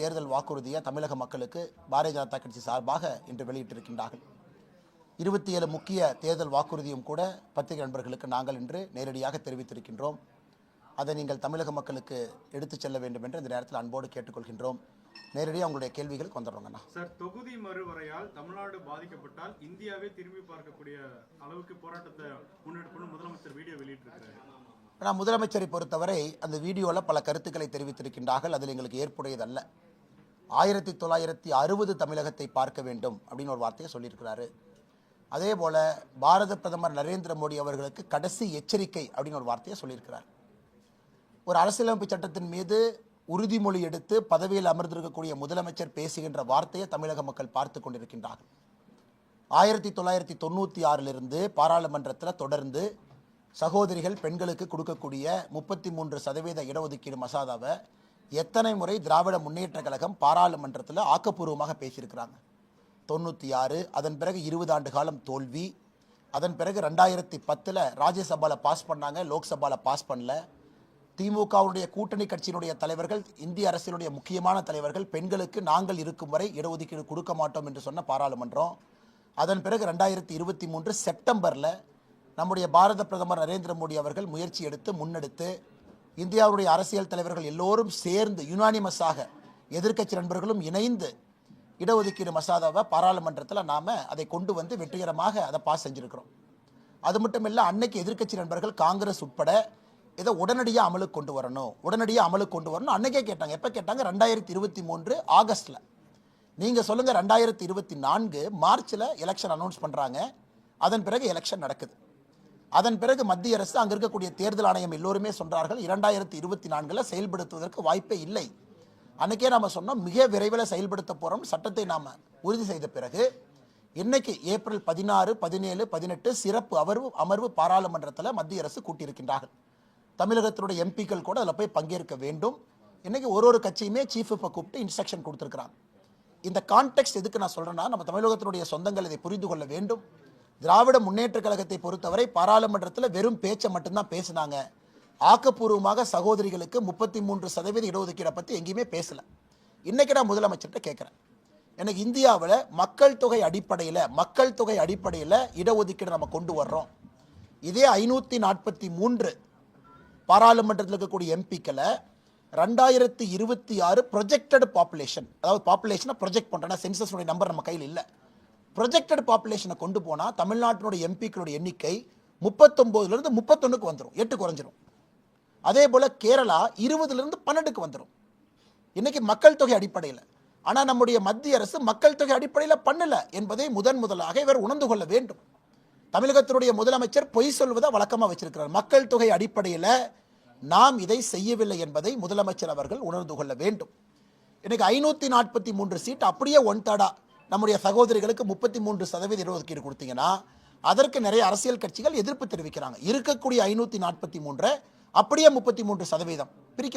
தேர்தல் வாக்குறுதியை தமிழக மக்களுக்கு பாரதிய ஜனதா கட்சி சார்பாக இன்று வெளியிட்டிருக்கின்றார்கள். 27 முக்கிய தேர்தல் வாக்குறுதியும் கூட பத்திரிகை நண்பர்களுக்கு நாங்கள் இன்று நேரடியாக தெரிவித்திருக்கின்றோம். அதை நீங்கள் தமிழக மக்களுக்கு எடுத்துச் செல்ல வேண்டும் என்று இந்த நேரத்தில் அன்போடு கேட்டுக்கொள்கின்றோம். நேரடியாக உங்களுடைய கேள்விகளுக்கு வந்துடுறோங்கண்ணா. சார், தொகுதி மறுவரையால் தமிழ்நாடு பாதிக்கப்பட்டால் இந்தியாவே திரும்பி பார்க்கக்கூடிய அளவுக்கு போராட்டத்தை முன்னெடுக்கணும் முதலமைச்சர் வீடியோ வெளியிட்டிருக்கிறார். ஆனால் முதலமைச்சரை பொறுத்தவரை அந்த வீடியோவில் பல கருத்துக்களை தெரிவித்திருக்கின்றார்கள். அதில் எங்களுக்கு ஏற்புடையதல்ல. 1960 தமிழகத்தை பார்க்க வேண்டும் அப்படின்னு ஒரு வார்த்தையை சொல்லியிருக்கிறாரு. அதே போல் பாரத பிரதமர் நரேந்திர மோடி அவர்களுக்கு கடைசி எச்சரிக்கை அப்படின்னு ஒரு வார்த்தையை சொல்லியிருக்கிறார். ஒரு அரசியலமைப்பு சட்டத்தின் மீது உறுதிமொழி எடுத்து பதவியில் அமர்ந்திருக்கக்கூடிய முதலமைச்சர் பேசுகின்ற வார்த்தையை தமிழக மக்கள் பார்த்து கொண்டிருக்கின்றார்கள். 1996 பாராளுமன்றத்தில் தொடர்ந்து சகோதரிகள் பெண்களுக்கு கொடுக்கக்கூடிய 33% இடஒதுக்கீடு மசோதாவை எத்தனை முறை திராவிட முன்னேற்ற கழகம் பாராளுமன்றத்தில் ஆக்கப்பூர்வமாக பேசியிருக்கிறாங்க. 96, அதன் பிறகு 20 ஆண்டு காலம் தோல்வி. அதன் பிறகு 2010 ராஜ்யசபாவில் பாஸ் பண்ணாங்க, லோக்சபாவில் பாஸ் பண்ணல. திமுகவுடைய கூட்டணி கட்சியினுடைய தலைவர்கள், இந்திய அரசியலுடைய முக்கியமான தலைவர்கள், பெண்களுக்கு நாங்கள் இருக்கும் வரை இடஒதுக்கீடு கொடுக்க மாட்டோம் என்று சொன்ன பாராளுமன்றம். அதன் பிறகு 2023 செப்டம்பரில் நம்முடைய பாரத பிரதமர் நரேந்திர மோடி அவர்கள் முயற்சி எடுத்து முன்னெடுத்து இந்தியாவுடைய அரசியல் தலைவர்கள் எல்லோரும் சேர்ந்து யுனானிமஸாக எதிர்க்கட்சி நண்பர்களும் இணைந்து இடஒதுக்கீடு மசோதாவை பாராளுமன்றத்தில் நாம் அதை கொண்டு வந்து வெற்றிகரமாக அதை பாஸ் செஞ்சுருக்கிறோம். அது மட்டும் இல்லை, அன்னைக்கு எதிர்க்கட்சி நண்பர்கள் காங்கிரஸ் உட்பட இதை உடனடியாக அமலுக்கு கொண்டு வரணும் அன்னைக்கே கேட்டாங்க. எப்போ கேட்டாங்க? 2023 ஆகஸ்டில். நீங்கள் சொல்லுங்கள், 2024 மார்ச்சில் எலெக்ஷன் அனௌன்ஸ் பண்ணுறாங்க. அதன் பிறகு எலெக்ஷன் நடக்குது. அதன் பிறகு மத்திய அரசு, அங்கே இருக்கக்கூடிய தேர்தல் ஆணையம் எல்லோருமே சொன்னார்கள் 2024 செயல்படுத்துவதற்கு வாய்ப்பே இல்லை. அன்றைக்கே நாம் சொன்னோம் மிக விரைவில் செயல்படுத்த போகிறோம். சட்டத்தை நாம் உறுதி செய்த பிறகு இன்னைக்கு ஏப்ரல் 16, 17, 18 சிறப்பு அமர்வு பாராளுமன்றத்தில் மத்திய அரசு கூட்டியிருக்கின்றார்கள். தமிழகத்தினுடைய எம்பிக்கள் கூட அதில் போய் பங்கேற்க வேண்டும். இன்னைக்கு ஒரு கட்சியுமே சீஃப் விப்பை கூப்பிட்டு இன்ஸ்ட்ரக்ஷன் கொடுத்துருக்குறாங்க. இந்த கான்டெக்ட் எதுக்கு நான் சொல்கிறேன்னா, நம்ம தமிழகத்தினுடைய சொந்தங்கள் இதை புரிந்து கொள்ள வேண்டும். திராவிட முன்னேற்ற கழகத்தை பொறுத்தவரை பாராளுமன்றத்தில் வெறும் பேச்சை மட்டும்தான் பேசினாங்க. ஆக்கப்பூர்வமாக சகோதரிகளுக்கு 33% இடஒதுக்கீடை பற்றி எங்கேயுமே பேசலை. இன்றைக்கி நான் முதலமைச்சர்கிட்ட கேட்குறேன், எனக்கு இந்தியாவில் மக்கள் தொகை அடிப்படையில் இடஒதுக்கீடு நம்ம கொண்டு வர்றோம். இதே 543 பாராளுமன்றத்தில் இருக்கக்கூடிய எம்பிக்களை 2026 ப்ரொஜெக்டட் பாப்புலேஷன், அதாவது பாப்புலேஷனை ப்ரொஜெக்ட் பண்ணுறேன்னா சென்சஸுடைய நம்பர் நம்ம கையில் இல்லை, ப்ரொஜெக்டட் பாப்புலேஷனை கொண்டு போனால் தமிழ்நாட்டினுடைய எம்பிக்களுடைய எண்ணிக்கை 39 31 வந்துடும், 8 குறைஞ்சிரும். அதே போல் கேரளா 20 12 வந்துடும். இன்னைக்கு மக்கள் தொகை அடிப்படையில். ஆனால் நம்முடைய மத்திய அரசு மக்கள் தொகை அடிப்படையில் பண்ணலை என்பதை முதலாக இவர் உணர்ந்து கொள்ள வேண்டும். தமிழகத்தினுடைய முதலமைச்சர் பொய் சொல்வதை வழக்கமாக வச்சிருக்கிறார். மக்கள் தொகை அடிப்படையில் நாம் இதை செய்யவில்லை என்பதை முதலமைச்சர் அவர்கள் உணர்ந்து கொள்ள வேண்டும். இன்னைக்கு 543 சீட் அப்படியே 1/3 நம்முடைய சகோதரிகளுக்கு 33% இடஒதுக்கீடு கொடுத்தீங்கன்னா அதற்கு நிறைய அரசியல் கட்சிகள் எதிர்ப்பு தெரிவிக்கிறாங்க. இருக்கக்கூடிய 543 அப்படியே 33% பிரிக்க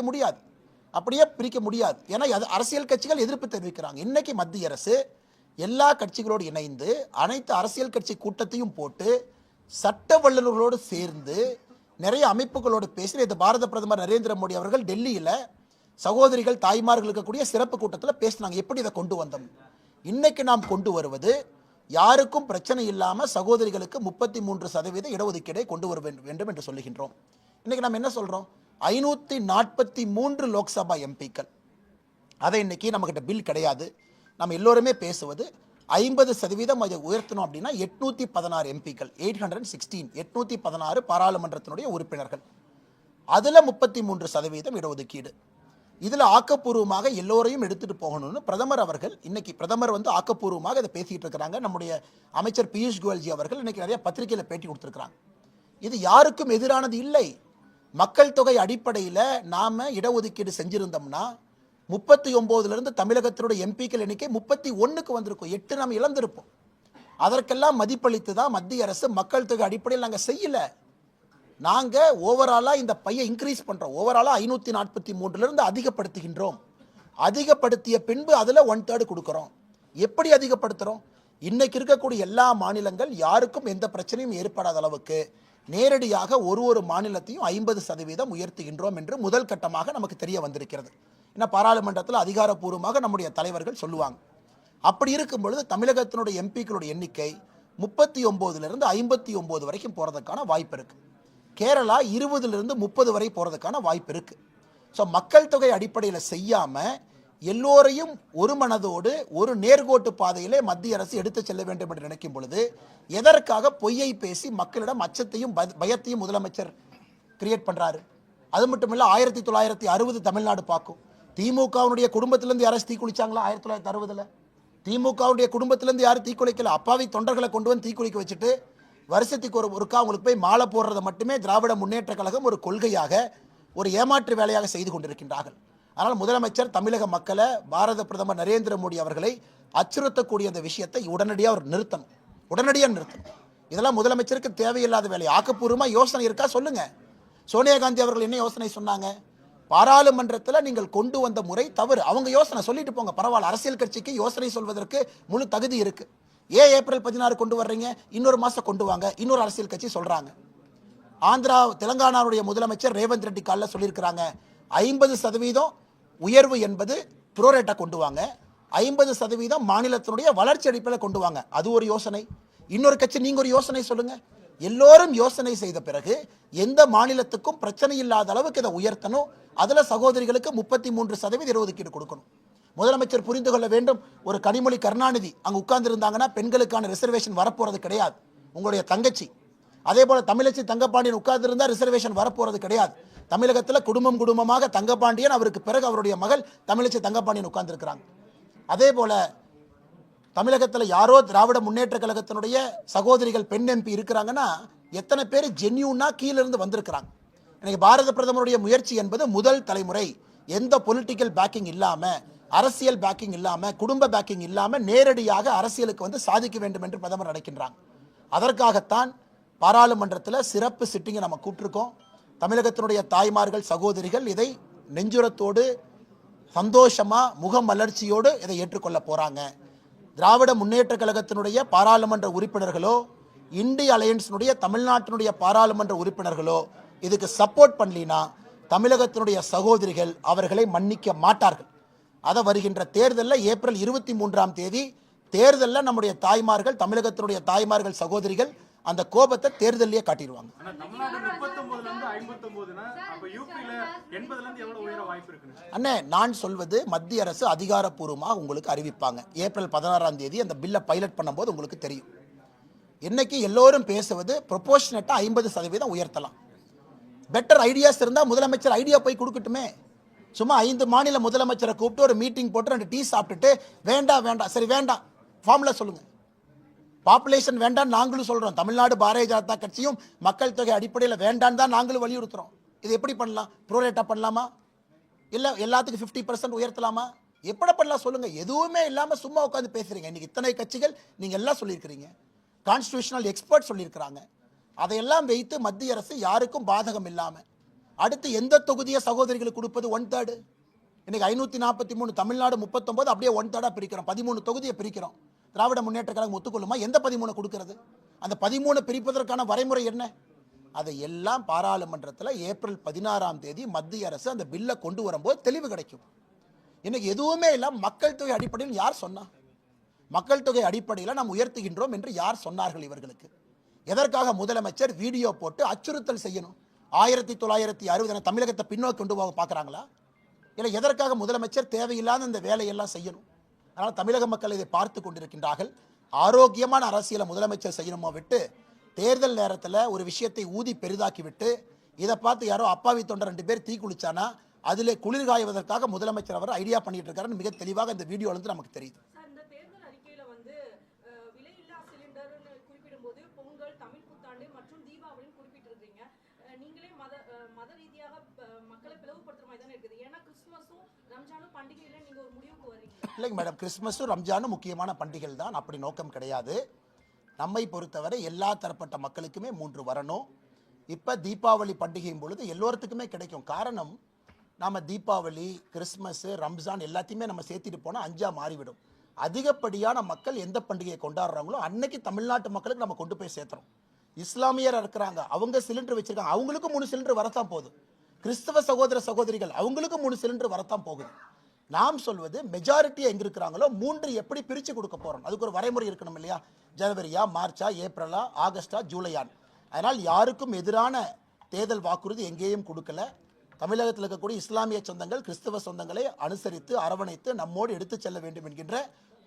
முடியாது. ஏன்னா அரசியல் கட்சிகள் எதிர்ப்பு தெரிவிக்கிறாங்க. இன்னைக்கு மத்திய அரசு எல்லா கட்சிகளோடு இணைந்து அனைத்து அரசியல் கட்சி கூட்டத்தையும் போட்டு சட்ட வல்லுநர்களோடு சேர்ந்து நிறைய அமைப்புகளோடு பேசி இந்த பாரத பிரதமர் நரேந்திர மோடி அவர்கள் டெல்லியில் சகோதரிகள் தாய்மார்கள் இருக்கக்கூடிய சிறப்பு கூட்டத்தில் பேசினாங்க. எப்படி இதை கொண்டு வந்தோம்? இன்னைக்கு நாம் கொண்டு வருவது யாருக்கும் பிரச்சனை இல்லாமல் சகோதரிகளுக்கு 33% இடஒதுக்கீடை கொண்டு வர வேண்டும் என்று சொல்லுகின்றோம். இன்னைக்கு நாம் என்ன சொல்கிறோம்? 543 லோக்சபா எம்பிக்கள், அதை இன்னைக்கு நம்மகிட்ட பில் கிடையாது. நம்ம எல்லோருமே பேசுவது 50% அதை உயர்த்தணும் அப்படின்னா 816 எம்பிக்கள், 816 பாராளுமன்றத்தினுடைய உறுப்பினர்கள், அதில் 33% இடஒதுக்கீடு. இதில் ஆக்கப்பூர்வமாக எல்லோரையும் எடுத்துகிட்டு போகணும்னு பிரதமர் அவர்கள் இன்னைக்கு ஆக்கப்பூர்வமாக இதை பேசிக்கிட்டு இருக்கிறாங்க. நம்முடைய அமைச்சர் பியூஷ் கோயல்ஜி அவர்கள் இன்னைக்கு நிறைய பத்திரிகையில் பேட்டி கொடுத்துருக்குறாங்க. இது யாருக்கும் எதிரானது இல்லை. மக்கள் தொகை அடிப்படையில் நாம் இடஒதுக்கீடு செஞ்சிருந்தோம்னா 39 தமிழகத்தினுடைய எம்பிக்கள் எண்ணிக்கை 31 வந்திருக்கும். 8 நாம் இழந்திருப்போம். அதற்கெல்லாம் மதிப்பளித்து தான் மத்திய அரசு மக்கள் தொகை அடிப்படையில் நாங்கள் செய்யலை. நாங்கள் ஓவராலாக இந்த பையை இன்க்ரீஸ் பண்ணுறோம். ஓவராலாக 543 அதிகப்படுத்துகின்றோம். அதிகப்படுத்திய பின்பு அதில் 1/3 கொடுக்குறோம். எப்படி அதிகப்படுத்துகிறோம்? இன்னைக்கு இருக்கக்கூடிய எல்லா மாநிலங்கள் யாருக்கும் எந்த பிரச்சனையும் ஏற்படாத அளவுக்கு நேரடியாக ஒரு மாநிலத்தையும் 50% உயர்த்துகின்றோம் என்று முதல் கட்டமாக நமக்கு தெரிய வந்திருக்கிறது. ஏன்னா பாராளுமன்றத்தில் அதிகாரப்பூர்வமாக நம்முடைய தலைவர்கள் சொல்லுவாங்க. அப்படி இருக்கும் பொழுது தமிழகத்தினுடைய எம்பிக்களுடைய எண்ணிக்கை 39 59 வரைக்கும் போகிறதுக்கான வாய்ப்பு இருக்குது. கேரளா 20 30 வரை போகிறதுக்கான வாய்ப்பு இருக்குது. ஸோ மக்கள் தொகை அடிப்படையில் செய்யாமல் எல்லோரையும் ஒரு மனதோடு ஒரு நேர்கோட்டு பாதையிலே மத்திய அரசு எடுத்து செல்ல வேண்டும் என்று நினைக்கும் பொழுது எதற்காக பொய்யை பேசி மக்களிடம் அச்சத்தையும் பயத்தையும் முதலமைச்சர் கிரியேட் பண்ணுறாரு? அது மட்டும் இல்லை, 1960 தமிழ்நாடு பார்க்கும். திமுகவுடைய குடும்பத்திலேருந்து யாராச்சும் தீக்குளிச்சாங்களா? 1960 திமுகவுடைய குடும்பத்திலேருந்து யாரும் தீக்குளிக்கல. அப்பாவி தொண்டர்களை கொண்டு வந்து தீக்குளிக்க வச்சுட்டு வருஷத்துக்கு ஒருக்கா அவங்களுக்கு போய் மாலை போடுறதை மட்டுமே திராவிட முன்னேற்ற கழகம் ஒரு கொள்கையாக, ஒரு ஏமாற்று வேலையாக செய்து கொண்டிருக்கின்றார்கள். ஆனால் முதலமைச்சர் தமிழக மக்களை, பாரத பிரதமர் நரேந்திர மோடி அவர்களை அச்சுறுத்தக்கூடிய அந்த விஷயத்தை உடனடியாக அவர் நிறுத்தணும். இதெல்லாம் முதலமைச்சருக்கு தேவையில்லாத வேலை. ஆக்கப்பூர்வமாக யோசனை இருக்கா சொல்லுங்க. சோனியா காந்தி அவர்கள் என்ன யோசனை சொன்னாங்க? பாராளுமன்றத்தில் நீங்கள் கொண்டு வந்த முறை தவறு. அவங்க யோசனை சொல்லிட்டு போங்க, பரவாயில்ல. அரசியல் கட்சிக்கு யோசனை சொல்வதற்கு முழு தகுதி இருக்கு. ஏன் ஏப்ரல் 16 கொண்டு வர்றீங்க? இன்னொரு மாசம் கொண்டு வாங்க. இன்னொரு அரசியல் கட்சி சொல்றாங்க. ஆந்திரா தெலங்கானாவுடைய முதலமைச்சர் ரேவந்த் ரெட்டி காலில் சொல்லியிருக்கிறாங்க, 50% உயர்வு என்பது புரோரேட்டா கொண்டு வாங்க, 50% மாநிலத்தினுடைய வளர்ச்சி அடிப்படையில் கொண்டு வாங்க. அது ஒரு யோசனை. இன்னொரு கட்சி நீங்க ஒரு யோசனை சொல்லுங்க. எல்லோரும் யோசனை செய்த பிறகு எந்த மாநிலத்துக்கும் பிரச்சனை இல்லாத அளவுக்கு இதை உயர்த்தணும். அதுல சகோதரிகளுக்கு 33% இடஒதுக்கீடு கொடுக்கணும். முதலமைச்சர் புரிந்து கொள்ள வேண்டும். ஒரு கனிமொழி கருணாநிதி அங்க உட்கார்ந்து இருந்தாங்கன்னா பெண்களுக்கான ரிசர்வேஷன் வரப்போறது கிடையாது. உங்களுடைய தங்கச்சி அதே போல தமிழச்சி தங்கப்பாண்டியன் உட்கார்ந்து இருந்தா ரிசர்வேஷன் வரப்போறது கிடையாது. தமிழகத்தில் குடும்பமாக தங்கப்பாண்டியன், அவருக்கு பிறகு அவருடைய மகள் தமிழச்சி தங்கப்பாண்டியன் உட்கார்ந்து இருக்கிறாங்க. அதே போல தமிழகத்தில் யாரோ திராவிட முன்னேற்ற கழகத்தினுடைய சகோதரிகள் பெண் எம்பி இருக்கிறாங்கன்னா எத்தனை பேர் ஜென்யூனா கீழிருந்து வந்திருக்கிறாங்க. இன்னைக்கு பாரத பிரதமருடைய முயற்சி என்பது முதல் தலைமுறை எந்த பொலிட்டிக்கல் பேக்கிங் இல்லாம, அரசியல் பேக்கிங் இல்லாம, குடும்ப பேக்கிங் இல்லாம நேரடியாக அரசியலுக்கு வந்து சாதிக்க வேண்டும் என்று பிரதமர் நினைக்கின்றாங்க. அதற்காகத்தான் பாராளுமன்றத்தில் சிறப்பு சிட்டிங்கை நம்ம கூப்பிட்டுருக்கோம். தமிழகத்தினுடைய தாய்மார்கள், சகோதரிகள் இதை நெஞ்சுரத்தோடு, சந்தோஷமா, முகமலர்ச்சியோடு இதை ஏற்றுக்கொள்ள போறாங்க. திராவிட முன்னேற்ற கழகத்தினுடைய பாராளுமன்ற உறுப்பினர்களோ, இந்திய அலையன்ஸினுடைய தமிழ்நாட்டினுடைய பாராளுமன்ற உறுப்பினர்களோ இதுக்கு சப்போர்ட் பண்ணலினா தமிழகத்தினுடைய சகோதரிகள் அவர்களை மன்னிக்க மாட்டார்கள். அதை வருகின்ற தேர்தலில் ஏப்ரல் 23ஆம் தேதி தேர்தலில் நம்முடைய தாய்மார்கள், தமிழகத்தினுடைய தாய்மார்கள், சகோதரிகள் அந்த கோபத்தை தேர்தலிலே காட்டிடுவாங்க. அண்ணே, நான் சொல்வது மத்திய அரசு அதிகாரப்பூர்வமாக உங்களுக்கு அறிவிப்பாங்க. ஏப்ரல் 16ஆம் தேதி அந்த பில்லை பைலட் பண்ணும்போது உங்களுக்கு தெரியும். இன்னைக்கு எல்லோரும் பேசுவது ப்ரொபோஷனட்டா 50% உயர்த்தலாம். பெட்டர் ஐடியாஸ் இருந்தால் முதலமைச்சர் ஐடியா போய் கொடுக்கட்டுமே. சும்மா 5 மாநில முதலமைச்சரை கூப்பிட்டு ஒரு மீட்டிங் போட்டு 2 டீ சாப்பிட்டுட்டு வேண்டாம் சரி வேண்டாம் ஃபார்முலா சொல்லுங்க. பாப்புலேஷன் வேண்டாம் நாங்களும் சொல்றோம். தமிழ்நாடு பாரதிய ஜனதா கட்சியும் மக்கள் தொகை அடிப்படையில் வேண்டாம் தான் நாங்களும் வலியுறுத்துறோம். இது எப்படி பண்ணலாம்? ப்ரோரேட்டா பண்ணலாமா? இல்லை எல்லாத்துக்கும் 50% உயர்த்தலாமா? எப்படி பண்ணலாம் சொல்லுங்க. எதுவுமே இல்லாமல் சும்மா உட்காந்து பேசுறீங்க. இன்னைக்கு இத்தனை கட்சிகள் நீங்க எல்லாம் சொல்லியிருக்கிறீங்க, கான்ஸ்டிடியூஷனல் எக்ஸ்பர்ட் சொல்லியிருக்கிறாங்க. அதையெல்லாம் வைத்து மத்திய அரசு யாருக்கும் பாதகம் இல்லாமல் அடுத்து எந்த தொகுதியை சகோதரிகளுக்கு கொடுப்பது? 1/3. இன்னைக்கு 543 தமிழ்நாடு 39 அப்படியே 1/3 பிரிக்கிறோம். 13 தொகுதியை பிரிக்கிறோம். திராவிட முன்னேற்ற கழகம் ஒத்துக்கொள்ளுமா? எந்த 13 கொடுக்கிறது? அந்த 13 பிரிப்பதற்கான வரைமுறை என்ன? அதை எல்லாம் பாராளுமன்றத்தில் ஏப்ரல் 16ஆம் தேதி மத்திய அரசு அந்த பில்லை கொண்டு வரும்போது தெளிவு கிடைக்கும். இன்னைக்கு எதுவுமே இல்லை. மக்கள் தொகை அடிப்படையில் யார் சொன்னா? மக்கள் தொகை அடிப்படையில் நாம் உயர்த்துகின்றோம் என்று யார் சொன்னார்கள் இவர்களுக்கு? எதற்காக முதலமைச்சர் வீடியோ போட்டு அச்சுறுத்தல் செய்யணும்? 1960 தமிழகத்தை பின்னோக்கி கொண்டு போக பார்க்குறாங்களா? இல்லை எதற்காக முதலமைச்சர் தேவையில்லாத இந்த வேலையெல்லாம் செய்யணும்? அதனால் தமிழக மக்கள் இதை பார்த்து கொண்டிருக்கின்றார்கள். ஆரோக்கியமான அரசியலை முதலமைச்சர் செய்யணுமோ விட்டு தேர்தல் நேரத்தில் ஒரு விஷயத்தை ஊதி பெரிதாக்கி விட்டு இதை பார்த்து யாரோ அப்பாவி தொண்டர் 2 பேர் தீ குளிச்சானா அதிலே குளிர் காய்வதற்காக முதலமைச்சர் அவர் ஐடியா பண்ணிட்டு இருக்காருன்னு மிக தெளிவாக இந்த வீடியோல இருந்து நமக்கு தெரியுது. இல்லைங்க மேடம், கிறிஸ்மஸும் ரம்ஜானும் முக்கியமான பண்டிகைகள் தான். அப்படி நோக்கம் கிடையாது. நம்மை பொறுத்தவரை எல்லா தரப்பட்ட மக்களுக்குமே 3 வரணும். இப்போ தீபாவளி பண்டிகையும் பொழுது எல்லோருத்துக்குமே கிடைக்கும். காரணம், நாம் தீபாவளி, கிறிஸ்மஸ், ரம்ஜான் எல்லாத்தையுமே நம்ம சேர்த்துட்டு போனால் 5ஆக மாறிவிடும். அதிகப்படியான மக்கள் எந்த பண்டிகையை கொண்டாடுறாங்களோ அன்னைக்கு தமிழ்நாட்டு மக்களுக்கு நம்ம கொண்டு போய் சேர்த்துறோம். இஸ்லாமியர் இருக்கிறாங்க, அவங்க சிலிண்டர் வச்சிருக்காங்க, அவங்களுக்கும் 3 சிலிண்டர் வரத்தான் போகுது. கிறிஸ்தவ சகோதர சகோதரிகள் அவங்களுக்கு 3 சிலிண்டர் வரத்தான் போகுது. நாம் சொல்வது மெஜாரிட்டி எங்க இருக்கிறாங்களோ 3 எப்படி பிரித்து கொடுக்க போறோம், அதுக்கு ஒரு வரைமுறை இருக்கணும் இல்லையா? ஜனவரியா, மார்ச்சா, ஏப்ரலா, ஆகஸ்டா, ஜூலையான். அதனால் யாருக்கும் எதிரான தேர்தல் வாக்குறுதி எங்கேயும் கொடுக்கல. தமிழகத்தில் இருக்கக்கூடிய இஸ்லாமிய சொந்தங்கள் கிறிஸ்தவ சொந்தங்களை அனுசரித்து அரவணைத்து நம்மோடு எடுத்து செல்ல வேண்டும் என்கின்ற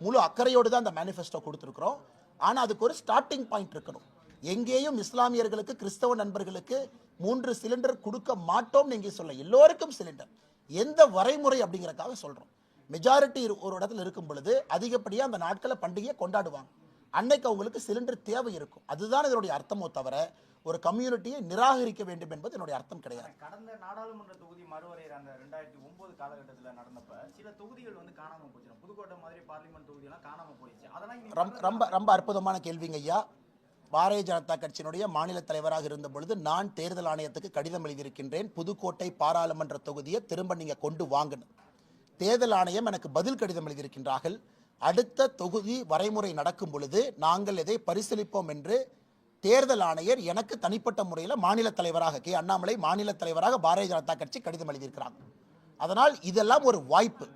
முழு அக்கறையோடு தான் அந்த மேனிஃபெஸ்டோ கொடுத்துருக்கிறோம். ஆனால் அதுக்கு ஒரு ஸ்டார்டிங் பாயிண்ட் இருக்கணும். எங்கேயும் இஸ்லாமியர்களுக்கு கிறிஸ்தவ நண்பர்களுக்கு 3 சிலிண்டர் கொடுக்க மாட்டோம்னு எங்கேயும் சொல்ல, எல்லோருக்கும் சிலிண்டர். எந்த வரைமுறை அப்படிங்கிறக்காக சொல்றோம். மெஜாரிட்டி ஒரு இடத்துல இருக்கும் பொழுது அதிகப்படியாக அந்த நாட்களை பண்டிகையை கொண்டாடுவாங்க. அன்னைக்கு அவங்களுக்கு சிலிண்டர் தேவை இருக்கும். அதுதான் இதனுடைய அர்த்தமோ தவிர ஒரு கம்யூனிட்டியை நிராகரிக்க வேண்டும் என்பது என்னுடைய அர்த்தம் கிடையாது. கடந்த நாடாளுமன்ற தொகுதி மறுவரையறை அந்த 2009 காலகட்டத்தில் நடந்தப்ப சில தொகுதிகள் காணாம போச்சு. புதுக்கோட்டை மாதிரி பார்லிமெண்ட் தொகுதியெல்லாம் காணாம போயிடுச்சு. அதெல்லாம் ரொம்ப ரொம்ப அற்புதமான கேள்விங்க ஐயா. பாரதிய ஜனதா கட்சியினுடைய மாநில தலைவராக இருந்த பொழுது நான் தேர்தல் ஆணையத்துக்கு கடிதம் எழுதியிருக்கின்றேன். புதுக்கோட்டை பாராளுமன்ற தொகுதியை திரும்ப நீங்க கொண்டு வாங்கணும். தேர்தல் ஆணையம் எனக்கு பதில் கடிதம் எழுதியிருக்கின்றார்கள். அடுத்த தொகுதி வரைமுறை நடக்கும் பொழுது நாங்கள் இதை பரிசீலிப்போம் என்று தேர்தல் ஆணையர் எனக்கு தனிப்பட்ட முறையில் மாநில தலைவராக கே அண்ணாமலை மாநில தலைவராக பாரதிய ஜனதா கட்சி கடிதம் எழுதியிருக்கிறாங்க. அதனால் இதெல்லாம் ஒரு வாய்ப்பு.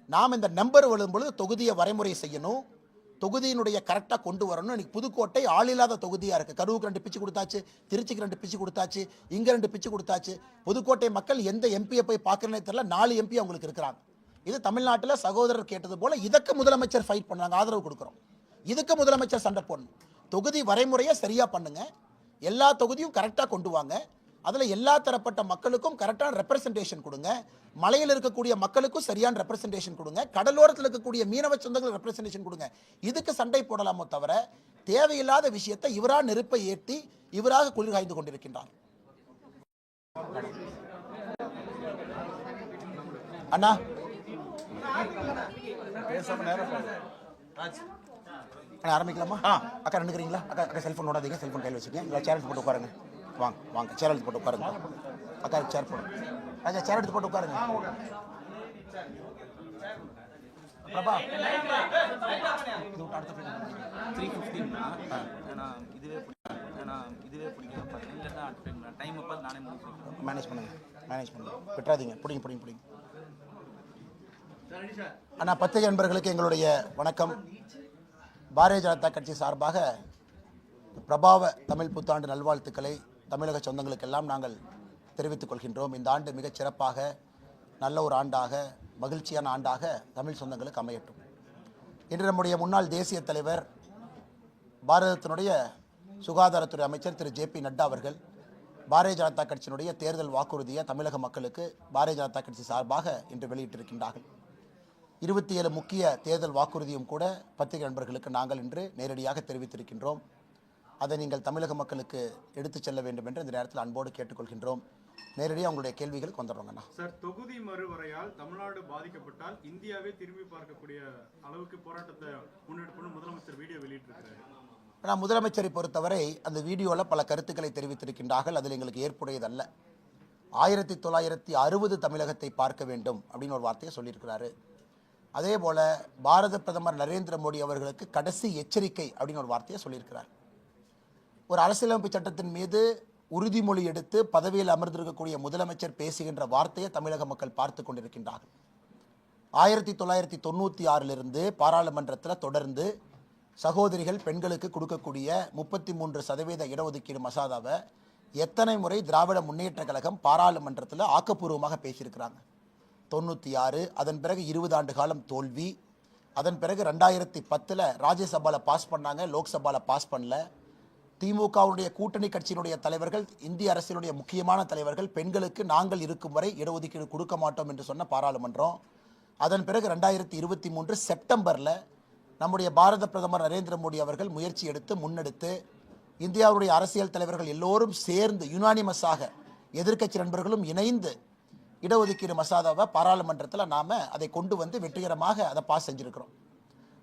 நாம் இந்த நம்பர் வரும்பொழுது தொகுதியை வரைமுறை செய்யணும், தொகுதியினுடைய கரெக்டாக கொண்டு வரணும். இன்னைக்கு புதுக்கோட்டை ஆளில்லாத தொகுதியாக இருக்குது. கரூருக்கு 2 பிச்சு கொடுத்தாச்சு, திருச்சிக்கு 2 பிச்சு கொடுத்தாச்சு, இங்கே 2 பிச்சு கொடுத்தாச்சு. புதுக்கோட்டை மக்கள் எந்த எம்பியை போய் பார்க்கறனே தெரியல, 4 எம்பி அவங்களுக்கு இருக்கிறாங்க. இது தமிழ்நாட்டில் சகோதரர் கேட்டது போல இதுக்கு முதலமைச்சர் ஃபைட் பண்ணாங்க, ஆதரவு கொடுக்குறோம். இதுக்கு முதலமைச்சர் சண்டை போடணும். தொகுதி வரைமுறையை சரியாக பண்ணுங்க, எல்லா தொகுதியும் கரெக்டாக கொண்டு வாங்க, அதில் எல்லா தரப்பட்ட மக்களுக்கும் கரெக்டான ரெப்ரசன்டேஷன் கொடுங்க. மலையில் இருக்கக்கூடிய மக்களுக்கும் சரியான ரெப்ரசன்டேஷன் கொடுங்க, கடலோரத்தில் இருக்கக்கூடிய மீனவ சொந்தங்கள் ரெப்ரசன்டேஷன் கொடுங்க. இதுக்கு சண்டை போடலாமோ தவிர தேவையில்லாத விஷயத்தை இவராக நெருப்பை ஏற்றி இவராக குளிர் காய்ந்து கொண்டிருக்கின்றார். அண்ணா ஆரம்பிக்கலாமா? அக்கா நினைக்கிறீங்களா? அக்கா செல்ஃபோன் ஓடாதீங்க, செல்ஃபோன் கையில் வச்சுக்கோங்க. இல்லை சேர் எடுத்து போட்டு உட்காருங்க. வாங்க வாங்க, சேர் எடுத்து போட்டு உட்காருங்க. அக்கா சேர் போடுங்க. ராஜா சேர் எடுத்து போட்டு உட்காருங்க. பிரபா இது விட்டு அடுத்த 3:15 இதுவே பிடிக்கும். டைம் அப்போ நானே மேனேஜ் பண்ணுங்க விட்டுறாதீங்க. பிடிங்க. அண்ணா பத்திரிகை நண்பர்களுக்கு எங்களுடைய வணக்கம். பாரதிய ஜனதா கட்சி சார்பாக பிரபாவ தமிழ் புத்தாண்டு நல்வாழ்த்துக்களை தமிழக சொந்தங்களுக்கெல்லாம் நாங்கள் தெரிவித்துக் கொள்கின்றோம். இந்த ஆண்டு மிகச் சிறப்பாக நல்ல ஒரு ஆண்டாக மகிழ்ச்சியான ஆண்டாக தமிழ் சொந்தங்களுக்கு அமையட்டும். இன்று நம்முடைய முன்னாள் தேசிய தலைவர் பாரதத்தினுடைய சுகாதாரத்துறை அமைச்சர் திரு JP நட்டா அவர்கள் பாரதிய ஜனதா கட்சியினுடைய தேர்தல் வாக்குறுதியை தமிழக மக்களுக்கு பாரதிய ஜனதா கட்சி சார்பாக இன்று வெளியிட்டிருக்கின்றார்கள். 27 முக்கிய தேர்தல் வாக்குறுதியும் கூட பத்திரிகை நண்பர்களுக்கு நாங்கள் இன்று நேரடியாக தெரிவித்திருக்கின்றோம். அதை நீங்கள் தமிழக மக்களுக்கு எடுத்துச் செல்ல வேண்டும் என்று இந்த நேரத்தில் அன்போடு கேட்டுக்கொள்கின்றோம். நேரடியாக உங்களுடைய கேள்விகளுக்கு வந்துடுறோங்கண்ணா. சார், தொகுதி மறுவரையால் தமிழ்நாடு பாதிக்கப்பட்டால் இந்தியாவே திரும்பி பார்க்கக்கூடிய அளவுக்கு போராட்டத்தை முன்னெடுக்கணும் முதலமைச்சர் வீடியோ வெளியிட்டிருக்கிறார். ஆனால் முதலமைச்சரை பொறுத்தவரை அந்த வீடியோவில் பல கருத்துக்களை தெரிவித்திருக்கின்றார்கள். அதில் எங்களுக்கு ஏற்புடையதல்ல. 1960 தமிழகத்தை பார்க்க வேண்டும் அப்படின்னு ஒரு வார்த்தையை சொல்லியிருக்கிறாரு. அதே போல் பாரத பிரதமர் நரேந்திர மோடி அவர்களுக்கு கடைசி எச்சரிக்கை அப்படின்னு ஒரு வார்த்தையை சொல்லியிருக்கிறார். ஒரு அரசியலமைப்பு சட்டத்தின் மீது உறுதிமொழி எடுத்து பதவியில் அமர்ந்திருக்கக்கூடிய முதலமைச்சர் பேசுகின்ற வார்த்தையை தமிழக மக்கள் பார்த்து கொண்டிருக்கின்றார்கள். 1996 பாராளுமன்றத்தில் தொடர்ந்து சகோதரிகள் பெண்களுக்கு கொடுக்கக்கூடிய 33% இடஒதுக்கீடு மசோதாவை எத்தனை முறை திராவிட முன்னேற்ற கழகம் பாராளுமன்றத்தில் ஆக்கப்பூர்வமாக பேசியிருக்கிறாங்க. 96, அதன் பிறகு 20 ஆண்டு காலம் தோல்வி. அதன் பிறகு 2010 ராஜ்யசபாவில் பாஸ் பண்ணாங்க, லோக்சபாவில் பாஸ் பண்ணல. திமுகவுடைய கூட்டணி கட்சியினுடைய தலைவர்கள், இந்திய அரசினுடைய முக்கியமான தலைவர்கள் பெண்களுக்கு நாங்கள் இருக்கும் வரை இடஒதுக்கீடு கொடுக்க மாட்டோம் என்று சொன்ன பாராளுமன்றம். அதன் பிறகு 2023 செப்டம்பரில் நம்முடைய பாரத பிரதமர் நரேந்திர மோடி அவர்கள் முயற்சி எடுத்து முன்னெடுத்து இந்தியாவுடைய அரசியல் தலைவர்கள் எல்லோரும் சேர்ந்து யுனானிமஸாக எதிர்க்கட்சி நண்பர்களும் இணைந்து இடஒதுக்கீடு மசோதாவை பாராளுமன்றத்தில் நாம் அதை கொண்டு வந்து வெற்றிகரமாக அதை பாஸ் செஞ்சுருக்கிறோம்.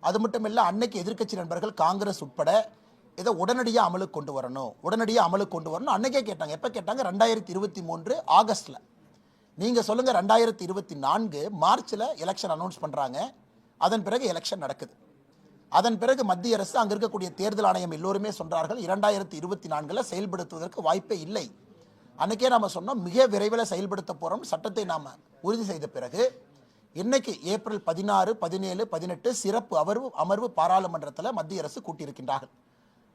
அது மட்டும் இல்லை, அன்னைக்கு எதிர்க்கட்சி நண்பர்கள் காங்கிரஸ் உட்பட இதை உடனடியாக அமலுக்கு கொண்டு வரணும் அன்னைக்கே கேட்டாங்க. எப்போ கேட்டாங்க? 2023 ஆகஸ்டில். நீங்கள் சொல்லுங்கள், 2024 மார்ச்சில் எலெக்ஷன் அனௌன்ஸ் பண்ணுறாங்க. அதன் பிறகு எலெக்ஷன் நடக்குது. அதன் பிறகு மத்திய அரசு, அங்கே இருக்கக்கூடிய தேர்தல் ஆணையம் எல்லோருமே சொல்கிறார்கள் 2024 செயல்படுத்துவதற்கு வாய்ப்பே இல்லை. அன்றைக்கே நாம் சொன்னோம் மிக விரைவில் செயல்படுத்த போகிறோம். சட்டத்தை நாம் உறுதி செய்த பிறகு இன்னைக்கு ஏப்ரல் 16, 17, 18 சிறப்பு அமர்வு பாராளுமன்றத்தில் மத்திய அரசு கூட்டியிருக்கின்றார்கள்.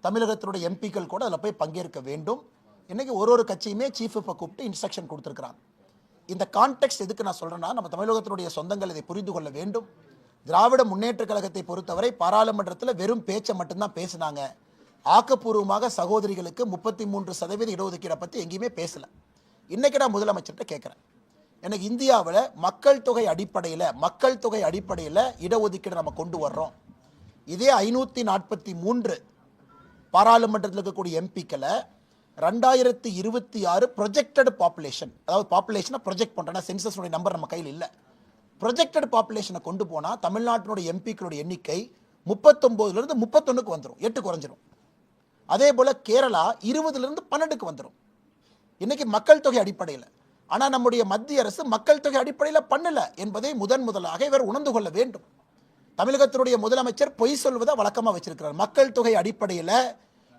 தமிழகத்தினுடைய எம்பிக்கள் கூட அதில் போய் பங்கேற்க வேண்டும். இன்னைக்கு ஒரு கட்சியுமே சீஃப் விப்பை கூப்பிட்டு இன்ஸ்ட்ரக்ஷன் கொடுத்துருக்குறாங்க. இந்த கான்டெக்ட் எதுக்கு நான் சொல்கிறேன்னா, நம்ம தமிழகத்தினுடைய சொந்தங்கள் இதை புரிந்து கொள்ள வேண்டும். திராவிட முன்னேற்ற கழகத்தை பொறுத்தவரை பாராளுமன்றத்தில் வெறும் பேச்சை மட்டும்தான் பேசினாங்க. ஆக்கப்பூர்வமாக சகோதரிகளுக்கு 33% இடஒதுக்கீடை பற்றி எங்கேயுமே பேசலை. இன்றைக்கி நான் முதலமைச்சர்கிட்ட கேட்குறேன், எனக்கு இந்தியாவில் மக்கள் தொகை அடிப்படையில் இடஒதுக்கீடு நம்ம கொண்டு வர்றோம். இதே 543 பாராளுமன்றத்தில் இருக்கக்கூடிய எம்பிக்களை 2026 ப்ரொஜெக்டட் பாப்புலேஷன், அதாவது பாப்புலேஷனை ப்ரொஜெக்ட் பண்ணுறேன்னா சென்சஸுடைய நம்பர் நம்ம கையில் இல்லை, ப்ரொஜெக்டட் பாப்புலேஷனை கொண்டு போனால் தமிழ்நாட்டினுடைய எம்பிக்களுடைய எண்ணிக்கை 39லேருந்து 31க்கு வந்துடும், 8 குறைஞ்சிரும். அதே போல் கேரளா 20லேருந்து 12க்கு வந்துடும். இன்னைக்கு மக்கள் தொகை அடிப்படையில். ஆனால் நம்முடைய மத்திய அரசு மக்கள் தொகை அடிப்படையில் பண்ணல என்பதை முதலாக இவர் உணர்ந்து கொள்ள வேண்டும். தமிழகத்தினுடைய முதலமைச்சர் பொய் சொல்வதை வழக்கமாக வச்சிருக்கிறார். மக்கள் தொகை அடிப்படையில்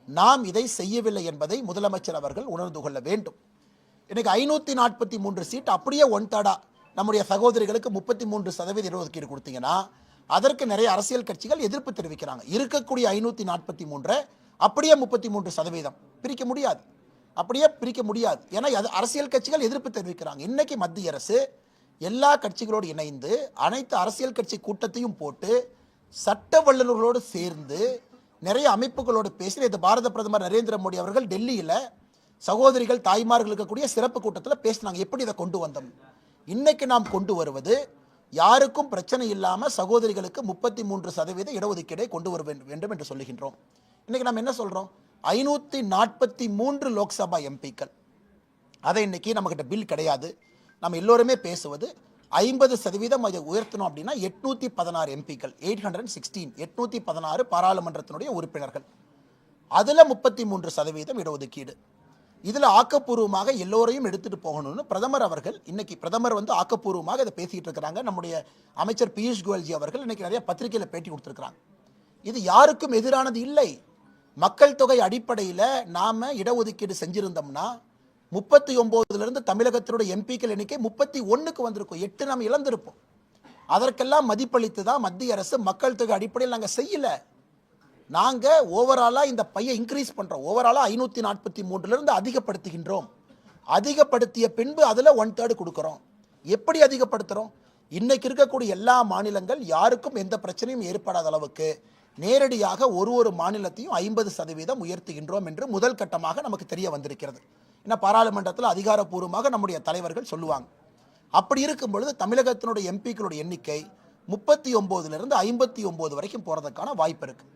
நாம் இதை செய்யவில்லை என்பதை முதலமைச்சர் அவர்கள் உணர்ந்து கொள்ள வேண்டும். இன்னைக்கு 543 சீட் அப்படியே 1/3 நம்முடைய சகோதரிகளுக்கு 33% இடஒதுக்கீடு கொடுத்தீங்கன்னா அதற்கு நிறைய அரசியல் கட்சிகள் எதிர்ப்பு தெரிவிக்கிறாங்க. இருக்கக்கூடிய 543 அப்படியே 33% பிரிக்க முடியாது, ஏன்னா அது அரசியல் கட்சிகள் எதிர்ப்பு தெரிவிக்கிறாங்க. இன்னைக்கு மத்திய அரசு எல்லா கட்சிகளோடு இணைந்து அனைத்து அரசியல் கட்சி கூட்டத்தையும் போட்டு சட்ட வல்லுநர்களோடு சேர்ந்து நிறைய அமைப்புகளோடு பேசி இது பாரத பிரதமர் நரேந்திர மோடி அவர்கள் டெல்லியில் சகோதரிகள் தாய்மார்கள் இருக்கக்கூடிய சிறப்பு கூட்டத்தில் பேசினாங்க. எப்படி இதை கொண்டு வந்தோம்? இன்னைக்கு நாம் கொண்டு வருவது யாருக்கும் பிரச்சனை இல்லாமல் சகோதரிகளுக்கு 33% இடஒதுக்கீடை கொண்டு வர வேண்டும் என்று சொல்லுகின்றோம். இன்னைக்கு நாம் என்ன சொல்றோம்? 543 லோக்சபா எம்பிக்கள், அதை இன்னைக்கு நம்மகிட்ட பில் கிடையாது. நம்ம எல்லோருமே பேசுவது 50% அதை உயர்த்தணும் அப்படின்னா 816 எம்பிக்கள், 816 பாராளுமன்றத்தினுடைய உறுப்பினர்கள், அதில் 33% இடஒதுக்கீடு. இதில் ஆக்கப்பூர்வமாக எல்லோரையும் எடுத்துட்டு போகணும்னு பிரதமர் வந்து ஆக்கப்பூர்வமாக இதை பேசிட்டு இருக்கிறாங்க. நம்முடைய அமைச்சர் பியூஷ் கோயல்ஜி அவர்கள் இன்னைக்கு நிறைய பத்திரிகையில் பேட்டி கொடுத்துருக்கிறாங்க. இது யாருக்கும் எதிரானது இல்லை. மக்கள் தொகை அடிப்படையில் நாம இடஒதுக்கீடு செஞ்சிருந்தோம்னா 39லிருந்து தமிழகத்தினுடைய எம்பிக்கள் எண்ணிக்கை 31க்கு வந்திருக்கும், 8 நாம் இழந்திருப்போம். அதற்கெல்லாம் மதிப்பளித்து தான் மத்திய அரசு மக்கள் தொகை அடிப்படையில் நாங்கள் செய்யல. நாங்கள் ஓவராலாக இந்த பையை இன்க்ரீஸ் பண்ணுறோம். ஓவராலாக 543லிருந்து அதிகப்படுத்துகின்றோம். அதிகப்படுத்திய பின்பு அதில் 1/3 கொடுக்குறோம். எப்படி அதிகப்படுத்துகிறோம்? இன்னைக்கு இருக்கக்கூடிய எல்லா மாநிலங்கள் யாருக்கும் எந்த பிரச்சனையும் ஏற்படாத அளவுக்கு நேரடியாக ஒரு மாநிலத்தையும் 50% உயர்த்துகின்றோம் என்று முதல் கட்டமாக நமக்கு தெரிய வந்திருக்கிறது. ஏன்னா பாராளுமன்றத்தில் அதிகாரப்பூர்வமாக நம்முடைய தலைவர்கள் சொல்லுவாங்க. அப்படி இருக்கும் பொழுது தமிழகத்தினுடைய எம்பிக்களுடைய எண்ணிக்கை 39லிருந்து 59 வரைக்கும் போகிறதுக்கான வாய்ப்பு இருக்குது.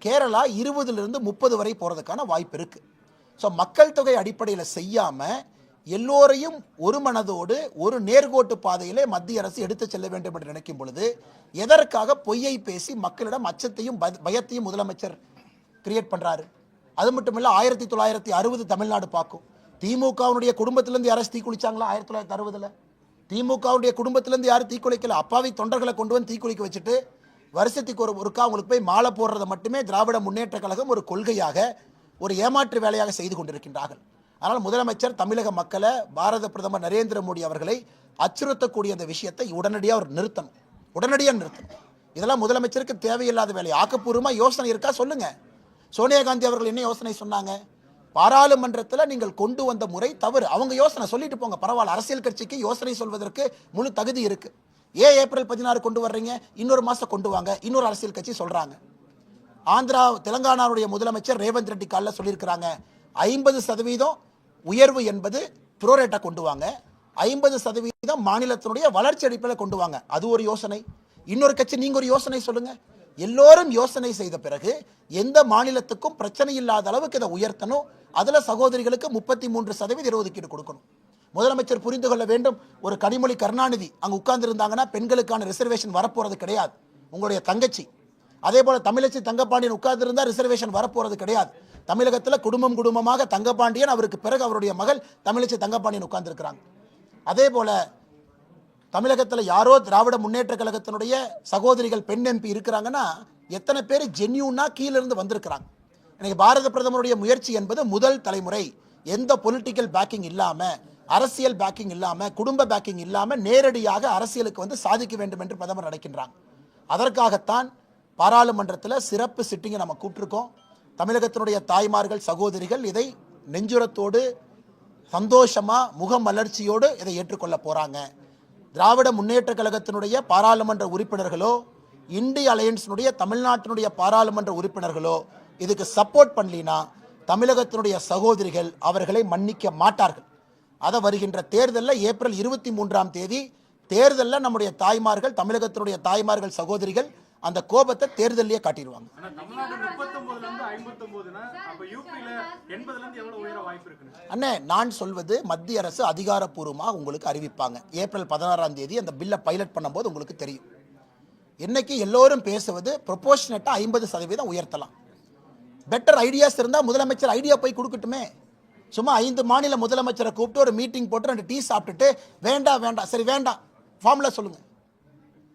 கேரளா 20லிருந்து 30 வரை போகிறதுக்கான வாய்ப்பு இருக்குது. ஸோ மக்கள் தொகை அடிப்படையில் செய்யாமல் எல்லோரையும் ஒரு மனதோடு ஒரு நேர்கோட்டு பாதையிலே மத்திய அரசு எடுத்து செல்ல வேண்டும் என்று நினைக்கும் பொழுது எதற்காக பொய்யை பேசி மக்களிடம் அச்சத்தையும் பயத்தையும் முதலமைச்சர் கிரியேட் பண்ணுறாரு? அது மட்டும் இல்லை, 1960 தமிழ்நாடு பார்க்கும். திமுகவுடைய குடும்பத்திலேருந்து யாராச்சும் தீக்குளிச்சாங்களா? 1960 திமுகவுடைய குடும்பத்திலேருந்து யாரும் தீக்குளிக்கல. அப்பாவி தொண்டர்களை கொண்டு வந்து தீக்குளிக்க வச்சுட்டு வருஷத்துக்கு ஒருக்கா அவங்களுக்கு போய் மாலை போடுறதை மட்டுமே திராவிட முன்னேற்ற கழகம் ஒரு கொள்கையாக, ஒரு ஏமாற்று வேலையாக செய்து கொண்டிருக்கின்றார்கள். அதனால் முதலமைச்சர் தமிழக மக்களை, பாரத பிரதமர் நரேந்திர மோடி அவர்களை அச்சுறுத்தக்கூடிய அந்த விஷயத்தை உடனடியாக நிறுத்தணும். இதெல்லாம் முதலமைச்சருக்கு தேவையில்லாத வேலை. ஆக்கப்பூர்வமாக யோசனை இருக்கா சொல்லுங்க. சோனியா காந்தி அவர்கள் என்ன யோசனை சொன்னாங்க? பாராளுமன்றத்தில் நீங்கள் கொண்டு வந்த முறை தவறு. அவங்க யோசனை சொல்லிட்டு போங்க, பரவாயில்ல. அரசியல் கட்சிக்கு யோசனை சொல்வதற்கு முழு தகுதி இருக்கு. ஏன் ஏப்ரல் 16 கொண்டு வர்றீங்க? இன்னொரு மாதம் கொண்டு வாங்க. இன்னொரு அரசியல் கட்சி சொல்றாங்க. ஆந்திரா, தெலங்கானாவுடைய முதலமைச்சர் ரேவந்த் ரெட்டி காலில் சொல்லியிருக்கிறாங்க, 50% உயர்வு என்பது ப்ரோரேட்டா கொண்டு வாங்க, 50% மாநிலத்தினுடைய வளர்ச்சி அடிப்படையில் கொண்டு வாங்க. அது ஒரு யோசனை. இன்னொரு கட்சி நீங்க ஒரு யோசனை சொல்லுங்க. எல்லோரும் யோசனை செய்த பிறகு எந்த மாநிலத்துக்கும் பிரச்சனை இல்லாத அளவுக்கு இதை உயர்த்தணும். அதுல சகோதரிகளுக்கு 33% இடஒதுக்கீடு கொடுக்கணும். முதலமைச்சர் புரிந்து கொள்ள வேண்டும். ஒரு கனிமொழி கருணாநிதி அங்க உட்கார்ந்து இருந்தாங்கன்னா பெண்களுக்கான ரிசர்வேஷன் வரப்போறது கிடையாது. உங்களுடைய தங்கச்சி, அதே போல தமிழச்சி தங்கப்பாண்டியன் உட்கார்ந்து இருந்தா ரிசர்வேஷன் வரப்போறது கிடையாது. தமிழகத்தில் குடும்பமாக தங்கப்பாண்டியன், அவருக்கு பிறகு அவருடைய மகள் தமிழச்சி தங்கப்பாண்டியன் உட்கார்ந்து இருக்கிறாங்க. அதே போல தமிழகத்தில் யாரோ திராவிட முன்னேற்ற கழகத்தினுடைய சகோதரிகள் பெண் எம்பி இருக்கிறாங்கன்னா எத்தனை பேர் ஜென்யூனா கீழே இருந்து வந்திருக்கிறாங்க. இன்னைக்கு பாரத பிரதமருடைய முயற்சி என்பது முதல் தலைமுறை எந்த பொலிட்டிக்கல் பேக்கிங் இல்லாமல், அரசியல் பேக்கிங் இல்லாமல், குடும்ப பேக்கிங் இல்லாமல் நேரடியாக அரசியலுக்கு வந்து சாதிக்க வேண்டும் என்று பிரதமர் நினைக்கின்றாங்க. அதற்காகத்தான் பாராளுமன்றத்தில் சிறப்பு சிட்டிங்கை நம்ம கூப்பிட்டுருக்கோம். தமிழகத்தினுடைய தாய்மார்கள், சகோதரிகள் இதை நெஞ்சுரத்தோடு, சந்தோஷமா, முகமலர்ச்சியோடு இதை ஏற்றுக்கொள்ள போறாங்க. திராவிட முன்னேற்ற கழகத்தினுடைய பாராளுமன்ற உறுப்பினர்களோ, இந்திய அலையன்ஸினுடைய தமிழ்நாட்டினுடைய பாராளுமன்ற உறுப்பினர்களோ இதுக்கு சப்போர்ட் பண்ணலினா தமிழகத்தினுடைய சகோதரிகள் அவர்களை மன்னிக்க மாட்டார்கள். அதை வருகின்ற தேர்தலில் ஏப்ரல் 23ஆம் தேதி தேர்தலில் நம்முடைய தாய்மார்கள், தமிழகத்தினுடைய தாய்மார்கள், சகோதரிகள் அந்த கோபத்தை தேர்தலையே காட்டிடுவாங்க. அண்ணே, நான் சொல்வது மத்திய அரசு அதிகாரப்பூர்வமாக உங்களுக்கு அறிவிப்பாங்க. ஏப்ரல் 16ஆம் தேதி அந்த பில்லை பைலட் பண்ணும்போது உங்களுக்கு தெரியும். இன்னைக்கு எல்லோரும் பேசுவது ப்ரொபோஷனட்டா 50% உயர்த்தலாம். பெட்டர் ஐடியாஸ் இருந்தால் முதலமைச்சர் ஐடியா போய் கொடுக்கட்டுமே. சும்மா 5 மாநில முதலமைச்சரை கூப்பிட்டு ஒரு மீட்டிங் போட்டு 2 டீ சாப்பிட்டுட்டு வேண்டாம் சரி வேண்டாம் ஃபார்முலா சொல்லுங்க.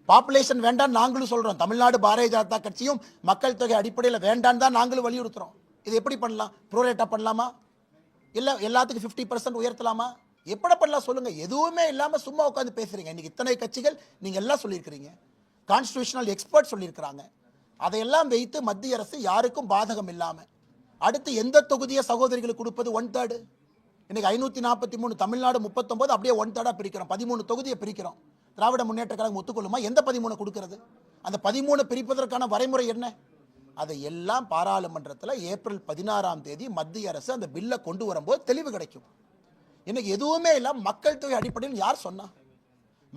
பாப்புலேஷன் வேண்டாம் நாங்களும் சொல்றோம். தமிழ்நாடு பாரதிய ஜனதா கட்சியும் மக்கள் தொகை அடிப்படையில் வேண்டாம் தான் நாங்களும் வலியுறுத்துறோம். இது எப்படி பண்ணலாம்? ப்ரோரேட்டா பண்ணலாமா? இல்லை எல்லாத்துக்கும் 50% உயர்த்தலாமா? எப்படி பண்ணலாம் சொல்லுங்க. எதுவுமே இல்லாமல் சும்மா உட்காந்து பேசுறீங்க. இன்னைக்கு இத்தனை கட்சிகள் நீங்க எல்லாம் சொல்லியிருக்கிறீங்க, கான்ஸ்டிடியூஷனல் எக்ஸ்பர்ட் சொல்லியிருக்கிறாங்க. அதையெல்லாம் வைத்து மத்திய அரசு யாருக்கும் பாதகம் இல்லாமல் அடுத்து எந்த தொகுதியை சகோதரிகளுக்கு கொடுப்பது? 1/3. இன்னைக்கு 543, தமிழ்நாடு 39, அப்படியே 1/3 பிரிக்கிறோம். 13 தொகுதியை பிரிக்கிறோம். திராவிட முன்னேற்ற கழகம் ஒத்துக்கொள்ளுமா? எந்த 13 கொடுக்கிறது? அந்த 13 பிரிப்பதற்கான வரைமுறை என்ன? அதை எல்லாம் பாராளுமன்றத்தில் ஏப்ரல் 16ஆம் தேதி மத்திய அரசு அந்த பில்லை கொண்டு வரும்போது தெளிவு கிடைக்கும். இன்னைக்கு எதுவுமே இல்லாம மக்கள் தொகை அடிப்படையில் யார் சொன்னா?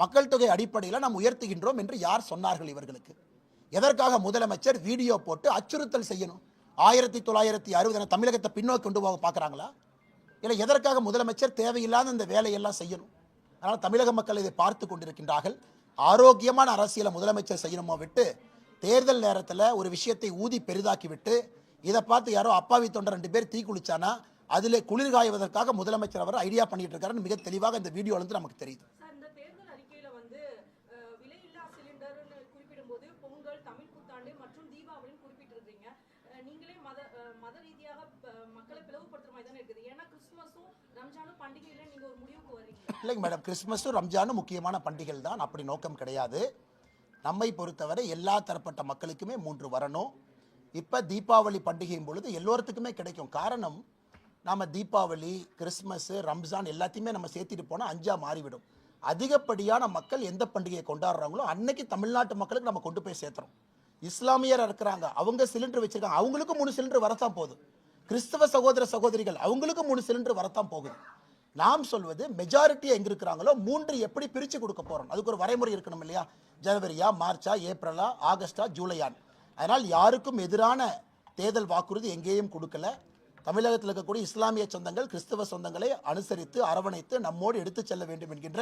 மக்கள் தொகை அடிப்படையில் நாம் உயர்த்துகின்றோம் என்று யார் சொன்னார்கள் இவர்களுக்கு? எதற்காக முதலமைச்சர் வீடியோ போட்டு அச்சுறுத்தல் செய்யணும்? 1960 தமிழகத்தை பின்னோக்கி கொண்டு போக பார்க்குறாங்களா? இல்லை எதற்காக முதலமைச்சர் தேவையில்லாத இந்த வேலையெல்லாம் செய்யணும்? அதனால் தமிழக மக்கள் இதை பார்த்து கொண்டிருக்கின்றார்கள். ஆரோக்கியமான அரசியலை முதலமைச்சர் செய்யணுமோ விட்டு தேர்தல் நேரத்தில் ஒரு விஷயத்தை ஊதி பெரிதாக்கி விட்டு இதை பார்த்து யாரோ அப்பாவி தொண்டர் 2 பேர் தீ குளிச்சானா அதில் குளிர்காய்வதற்காக முதலமைச்சர் அவர் ஐடியா பண்ணிட்டு இருக்காருன்னு மிக தெளிவாக இந்த வீடியோல இருந்து நமக்கு தெரியுது. இல்லைங்க மேடம், கிறிஸ்துமஸும் ரம்ஜானும் முக்கியமான பண்டிகைகள் தான். அப்படி நோக்கம் கிடையாது. நம்மை பொறுத்தவரை எல்லா தரப்பட்ட மக்களுக்குமே 3 வரணும். இப்போ தீபாவளி பண்டிகையும் பொழுது எல்லோருத்துக்குமே கிடைக்கும். காரணம், நாம் தீபாவளி, கிறிஸ்மஸ், ரம்ஜான் எல்லாத்தையுமே நம்ம சேர்த்துட்டு போனால் 5ஆ மாறிவிடும். அதிகப்படியான மக்கள் எந்த பண்டிகையை கொண்டாடுறாங்களோ அன்னைக்கு தமிழ்நாட்டு மக்களுக்கு நம்ம கொண்டு போய் சேர்த்துறோம். இஸ்லாமியர் இருக்கிறாங்க, அவங்க சிலிண்டர் வச்சிருக்காங்க, அவங்களுக்கும் 3 சிலிண்டர் வரத்தான் போகுது. கிறிஸ்தவ சகோதர சகோதரிகள் அவங்களுக்கும் 3 சிலிண்டர் வரத்தான் போகுது. நாம் சொல்வது மெஜாரிட்டியா எங்க இருக்கிறாங்களோ 3 எப்படி பிரிச்சு கொடுக்க போறோம்? அதுக்கு ஒரு வரைமுறை இருக்கணும் இல்லையா? ஜனவரியா, மார்ச்சா, ஏப்ரலா, ஆகஸ்டா, ஜூலையான். அதனால் யாருக்கும் எதிரான தேர்தல் வாக்குறுதி எங்கேயும் கொடுக்கல. தமிழகத்தில் இருக்கக்கூடிய இஸ்லாமிய சொந்தங்கள், கிறிஸ்தவ சொந்தங்களை அனுசரித்து அரவணைத்து நம்மோடு எடுத்து செல்ல வேண்டும் என்கின்ற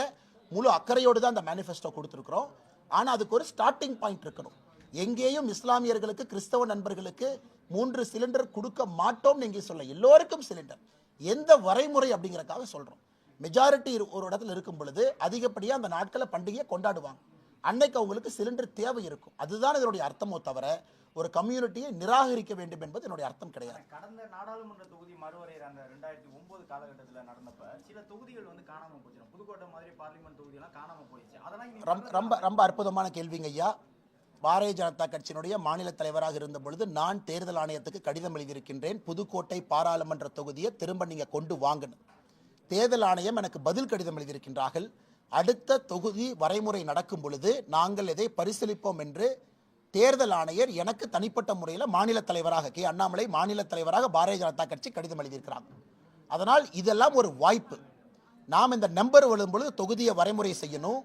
முழு அக்கறையோடு தான் அந்த மேனிஃபெஸ்டோ கொடுத்துருக்கிறோம். ஆனால் அதுக்கு ஒரு ஸ்டார்டிங் பாயிண்ட் இருக்கணும். எங்கேயும் இஸ்லாமியர்களுக்கு, கிறிஸ்தவ நண்பர்களுக்கு 3 சிலிண்டர் கொடுக்க மாட்டோம் நீங்க சொல்ல, எல்லோருக்கும் சிலிண்டர். எந்த வரைமுறை அப்படிங்கிறதுக்காக சொல்றோம். மெஜாரிட்டி ஒரு இடத்துல இருக்கும் பொழுது அதிகப்படியாக அந்த நாட்களை பண்டிகையை கொண்டாடுவாங்க. அன்னைக்கு அவங்களுக்கு சிலிண்டர் தேவை இருக்கும். அதுதான் இதனுடைய அர்த்தமோ தவிர ஒரு கம்யூனிட்டியை நிராகரிக்க வேண்டும் என்பது என்னுடைய அர்த்தம் கிடையாது. கடந்த நாடாளுமன்ற தொகுதி மறுவரையறை அந்த 2009 காலகட்டத்தில் நடந்தப்ப சில தொகுதிகள் வந்து காணாம போச்சு. புதுக்கோட்டை மாதிரி பார்லிமெண்ட் தொகுதியெல்லாம் காணாம போயிடுச்சு. அதெல்லாம் ரொம்ப அற்புதமான கேள்விங்க ஐயா. பாரதிய ஜனதா கட்சியினுடைய மாநில தலைவராக இருந்த பொழுது நான் தேர்தல் ஆணையத்துக்கு கடிதம் எழுதியிருக்கின்றேன். புதுக்கோட்டை பாராளுமன்ற தொகுதியை திரும்ப நீங்க கொண்டு வாங்கணும். தேர்தல் ஆணையம் எனக்கு பதில் கடிதம் எழுதியிருக்கின்றார்கள். அடுத்த தொகுதி வரைமுறை நடக்கும் பொழுது நாங்கள் இதை பரிசீலிப்போம் என்று தேர்தல் ஆணையர் எனக்கு தனிப்பட்ட முறையில் மாநில தலைவராக கே அண்ணாமலை மாநில தலைவராக பாரதிய ஜனதா கட்சி கடிதம் எழுதியிருக்கிறாங்க. அதனால் இதெல்லாம் ஒரு வாய்ப்பு. நாம் இந்த நம்பர் வரும்பொழுது தொகுதியை வரைமுறை செய்யணும்,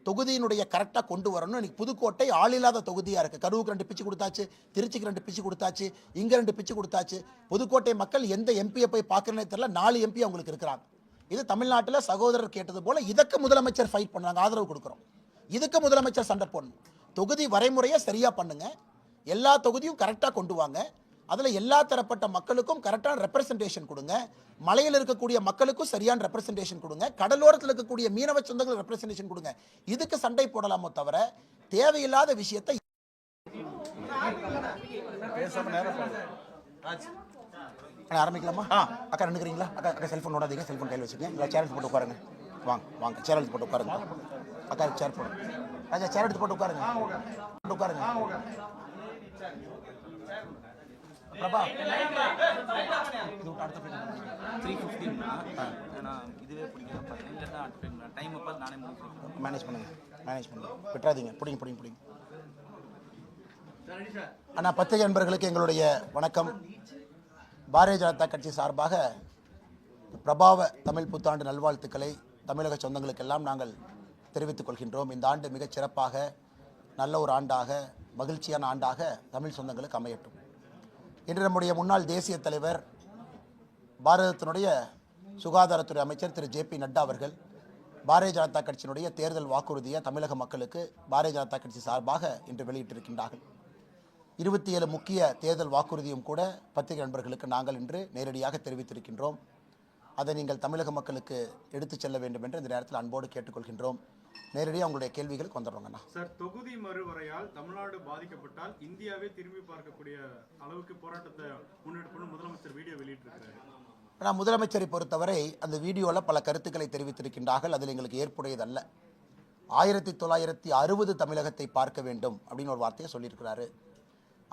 தொகுதியினுடைய கரெக்டாக கொண்டு வரணும். இன்னைக்கு புதுக்கோட்டை ஆளில்லாத தொகுதியாக இருக்குது. கரூருக்கு 2 பிச்சு கொடுத்தாச்சு, திருச்சிக்கு 2 பிச்சு கொடுத்தாச்சு, இங்கே 2 பிச்சு கொடுத்தாச்சு. புதுக்கோட்டை மக்கள் எந்த எம்பியை போய் பார்க்கறனே தெரியல. 4 எம்பி அவங்களுக்கு இருக்கிறாங்க. இது தமிழ்நாட்டில் சகோதரர் கேட்டது போல இதுக்கு முதலமைச்சர் ஃபைட் பண்ணாங்க, ஆதரவு கொடுக்குறோம். இதுக்கு முதலமைச்சர் சண்டை போடணும். தொகுதி வரைமுறையை சரியாக பண்ணுங்க, எல்லா தொகுதியும் கரெக்டாக கொண்டு வாங்க, அதில் எல்லா தரப்பட்ட மக்களுக்கும் கரெக்டான ரெப்ரசன்டேஷன் கொடுங்க. மலையில் இருக்கக்கூடிய மக்களுக்கும் சரியான ரெப்ரசன்டேஷன் கொடுங்க, கடலோரத்தில் இருக்கக்கூடிய மீனவ சொந்தங்கள் ரெப்ரசன்டேஷன் கொடுங்க. இதுக்கு சண்டை போடலாமோ தவிர தேவையில்லாத விஷயத்தை ஆரம்பிக்கலாமா? அக்கா நினைக்கிறீங்களா? அக்கா செல்ஃபோன் நோடாதீங்க, செல்ஃபோன் கையில் வச்சுக்கோங்க. இல்லை சேர் எடுத்து போட்டு உட்காருங்க. வாங்க சேர் எடுத்து போட்டு உட்காருங்க. அக்கா சேர் போடுங்க. ராஜா சேர் எடுத்து போட்டு உட்காருங்க. பிரபா இது விட்டு அடுத்த ஃப்ளைட் 3:15 நான் இதுவே பிடிக்கும் டைம் அப்போ நானே மேனேஜ் பண்ணுங்க விட்டுறாதீங்க. பிடிங்க. அண்ணா பத்திரிகை நண்பர்களுக்கு எங்களுடைய வணக்கம். பாரதிய ஜனதா கட்சி சார்பாக பிரபாவ தமிழ் புத்தாண்டு நல்வாழ்த்துக்களை தமிழக சொந்தங்களுக்கெல்லாம் நாங்கள் தெரிவித்துக் கொள்கின்றோம். இந்த ஆண்டு மிகச் சிறப்பாக நல்ல ஒரு ஆண்டாக மகிழ்ச்சியான ஆண்டாக தமிழ் சொந்தங்களுக்கு அமையட்டும். இன்று நம்முடைய முன்னாள் தேசிய தலைவர் பாரதத்தினுடைய சுகாதாரத்துறை அமைச்சர் திரு ஜே.பி. நட்டா அவர்கள் பாரதிய ஜனதா கட்சியினுடைய தேர்தல் வாக்குறுதியை தமிழக மக்களுக்கு பாரதிய ஜனதா கட்சி சார்பாக இன்று வெளியிட்டிருக்கின்றார்கள். 27 முக்கிய தேர்தல் வாக்குறுதியும் கூட பத்திரிகை நண்பர்களுக்கு நாங்கள் இன்று நேரடியாக தெரிவித்திருக்கின்றோம். அதை நீங்கள் தமிழக மக்களுக்கு எடுத்துச் செல்ல வேண்டும் என்று இந்த நேரத்தில் அன்போடு கேட்டுக்கொள்கின்றோம். நேரடியாக உங்களுடைய கேள்விகளுக்கு வந்துடுறோங்கண்ணா. சார், தொகுதி மறுவரையால் தமிழ்நாடு பாதிக்கப்பட்டால் இந்தியாவே திரும்பி பார்க்கக்கூடிய அளவுக்கு போராட்டத்தை முன்னெடுப்புன்னு முதலமைச்சர் வீடியோ வெளியிட்டிருக்கிறாரு. ஆனால் முதலமைச்சரை பொறுத்தவரை அந்த வீடியோவில் பல கருத்துக்களை தெரிவித்திருக்கின்றார்கள். அதில் எங்களுக்கு ஏற்புடையதல்ல. 1960 தமிழகத்தை பார்க்க வேண்டும் அப்படின்னு ஒரு வார்த்தையை சொல்லியிருக்கிறாரு.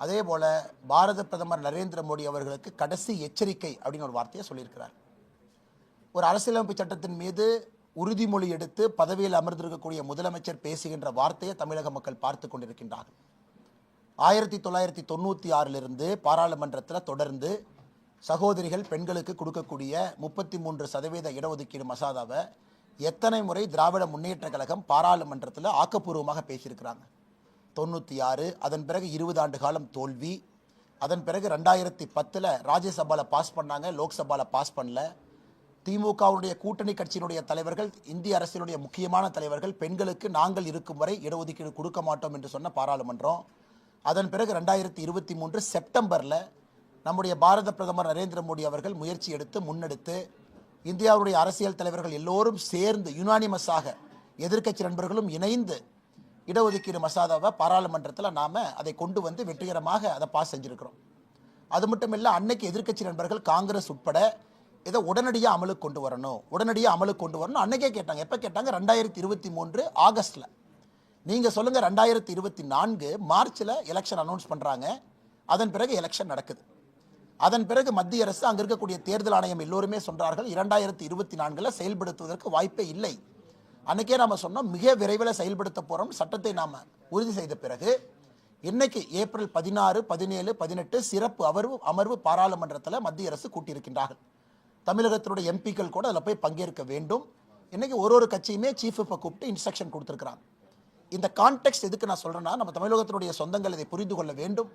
அதே போல் பாரத பிரதமர் நரேந்திர மோடி அவர்களுக்கு கடைசி எச்சரிக்கை அப்படின்னு ஒரு வார்த்தையை சொல்லியிருக்கிறார். ஒரு அரசியலமைப்பு சட்டத்தின் மீது உறுதிமொழி எடுத்து பதவியில் அமர்ந்திருக்கக்கூடிய முதலமைச்சர் பேசுகின்ற வார்த்தையை தமிழக மக்கள் பார்த்து கொண்டிருக்கின்றார்கள். 1996 பாராளுமன்றத்தில் தொடர்ந்து சகோதரிகள் பெண்களுக்கு கொடுக்கக்கூடிய 33% இடஒதுக்கீடு மசோதாவை எத்தனை முறை திராவிட முன்னேற்ற கழகம் பாராளுமன்றத்தில் ஆக்கப்பூர்வமாக பேசியிருக்கிறாங்க. 96, அதன் பிறகு 20 ஆண்டு காலம் தோல்வி. அதன் பிறகு 2010 ராஜ்யசபாவில் பாஸ் பண்ணாங்க, லோக்சபாவில் பாஸ் பண்ணல. திமுகவுடைய கூட்டணி கட்சியினுடைய தலைவர்கள், இந்திய அரசினுடைய முக்கியமான தலைவர்கள் பெண்களுக்கு நாங்கள் இருக்கும் வரை இடஒதுக்கீடு கொடுக்க மாட்டோம் என்று சொன்ன பாராளுமன்றம். அதன் பிறகு 2023 செப்டம்பரில் நம்முடைய பாரத பிரதமர் நரேந்திர மோடி அவர்கள் முயற்சி எடுத்து முன்னெடுத்து இந்தியாவுடைய அரசியல் தலைவர்கள் எல்லோரும் சேர்ந்து யுனானிமஸாக எதிர்க்கட்சி நண்பர்களும் இணைந்து இடஒதுக்கீடு மசோதாவை பாராளுமன்றத்தில் நாம் அதை கொண்டு வந்து வெற்றிகரமாக அதை பாஸ் செஞ்சுருக்கிறோம். அது மட்டும் இல்லை, அன்னைக்கு எதிர்க்கட்சி நண்பர்கள் காங்கிரஸ் உட்பட இதை உடனடியாக அமலுக்கு கொண்டு வரணும் அன்னைக்கே கேட்டாங்க. எப்போ கேட்டாங்க? 2023 ஆகஸ்டில். நீங்கள் சொல்லுங்கள், 2024 மார்ச்சில் எலெக்ஷன் அனௌன்ஸ் பண்ணுறாங்க. அதன் பிறகு எலெக்ஷன் நடக்குது. அதன் பிறகு மத்திய அரசு, அங்கே இருக்கக்கூடிய தேர்தல் ஆணையம் எல்லோருமே சொல்கிறார்கள் 2024 செயல்படுத்துவதற்கு வாய்ப்பே இல்லை. அன்றைக்கே நாம் சொன்னோம் மிக விரைவில் செயல்படுத்த போகிறோம். சட்டத்தை நாம் உறுதி செய்த பிறகு இன்னைக்கு ஏப்ரல் 16, 17, 18 சிறப்பு அமர்வு பாராளுமன்றத்தில் மத்திய அரசு கூட்டியிருக்கின்றார்கள். தமிழகத்தினுடைய எம்பிக்கள் கூட அதில் போய் பங்கேற்க வேண்டும். இன்னைக்கு ஒரு கட்சியுமே சீஃப் விப்பை கூப்பிட்டு இன்ஸ்ட்ரக்ஷன் கொடுத்துருக்குறாங்க. இந்த கான்டெக்ட் எதுக்கு நான் சொல்கிறேன்னா, நம்ம தமிழகத்தினுடைய சொந்தங்கள் இதை புரிந்து கொள்ள வேண்டும்.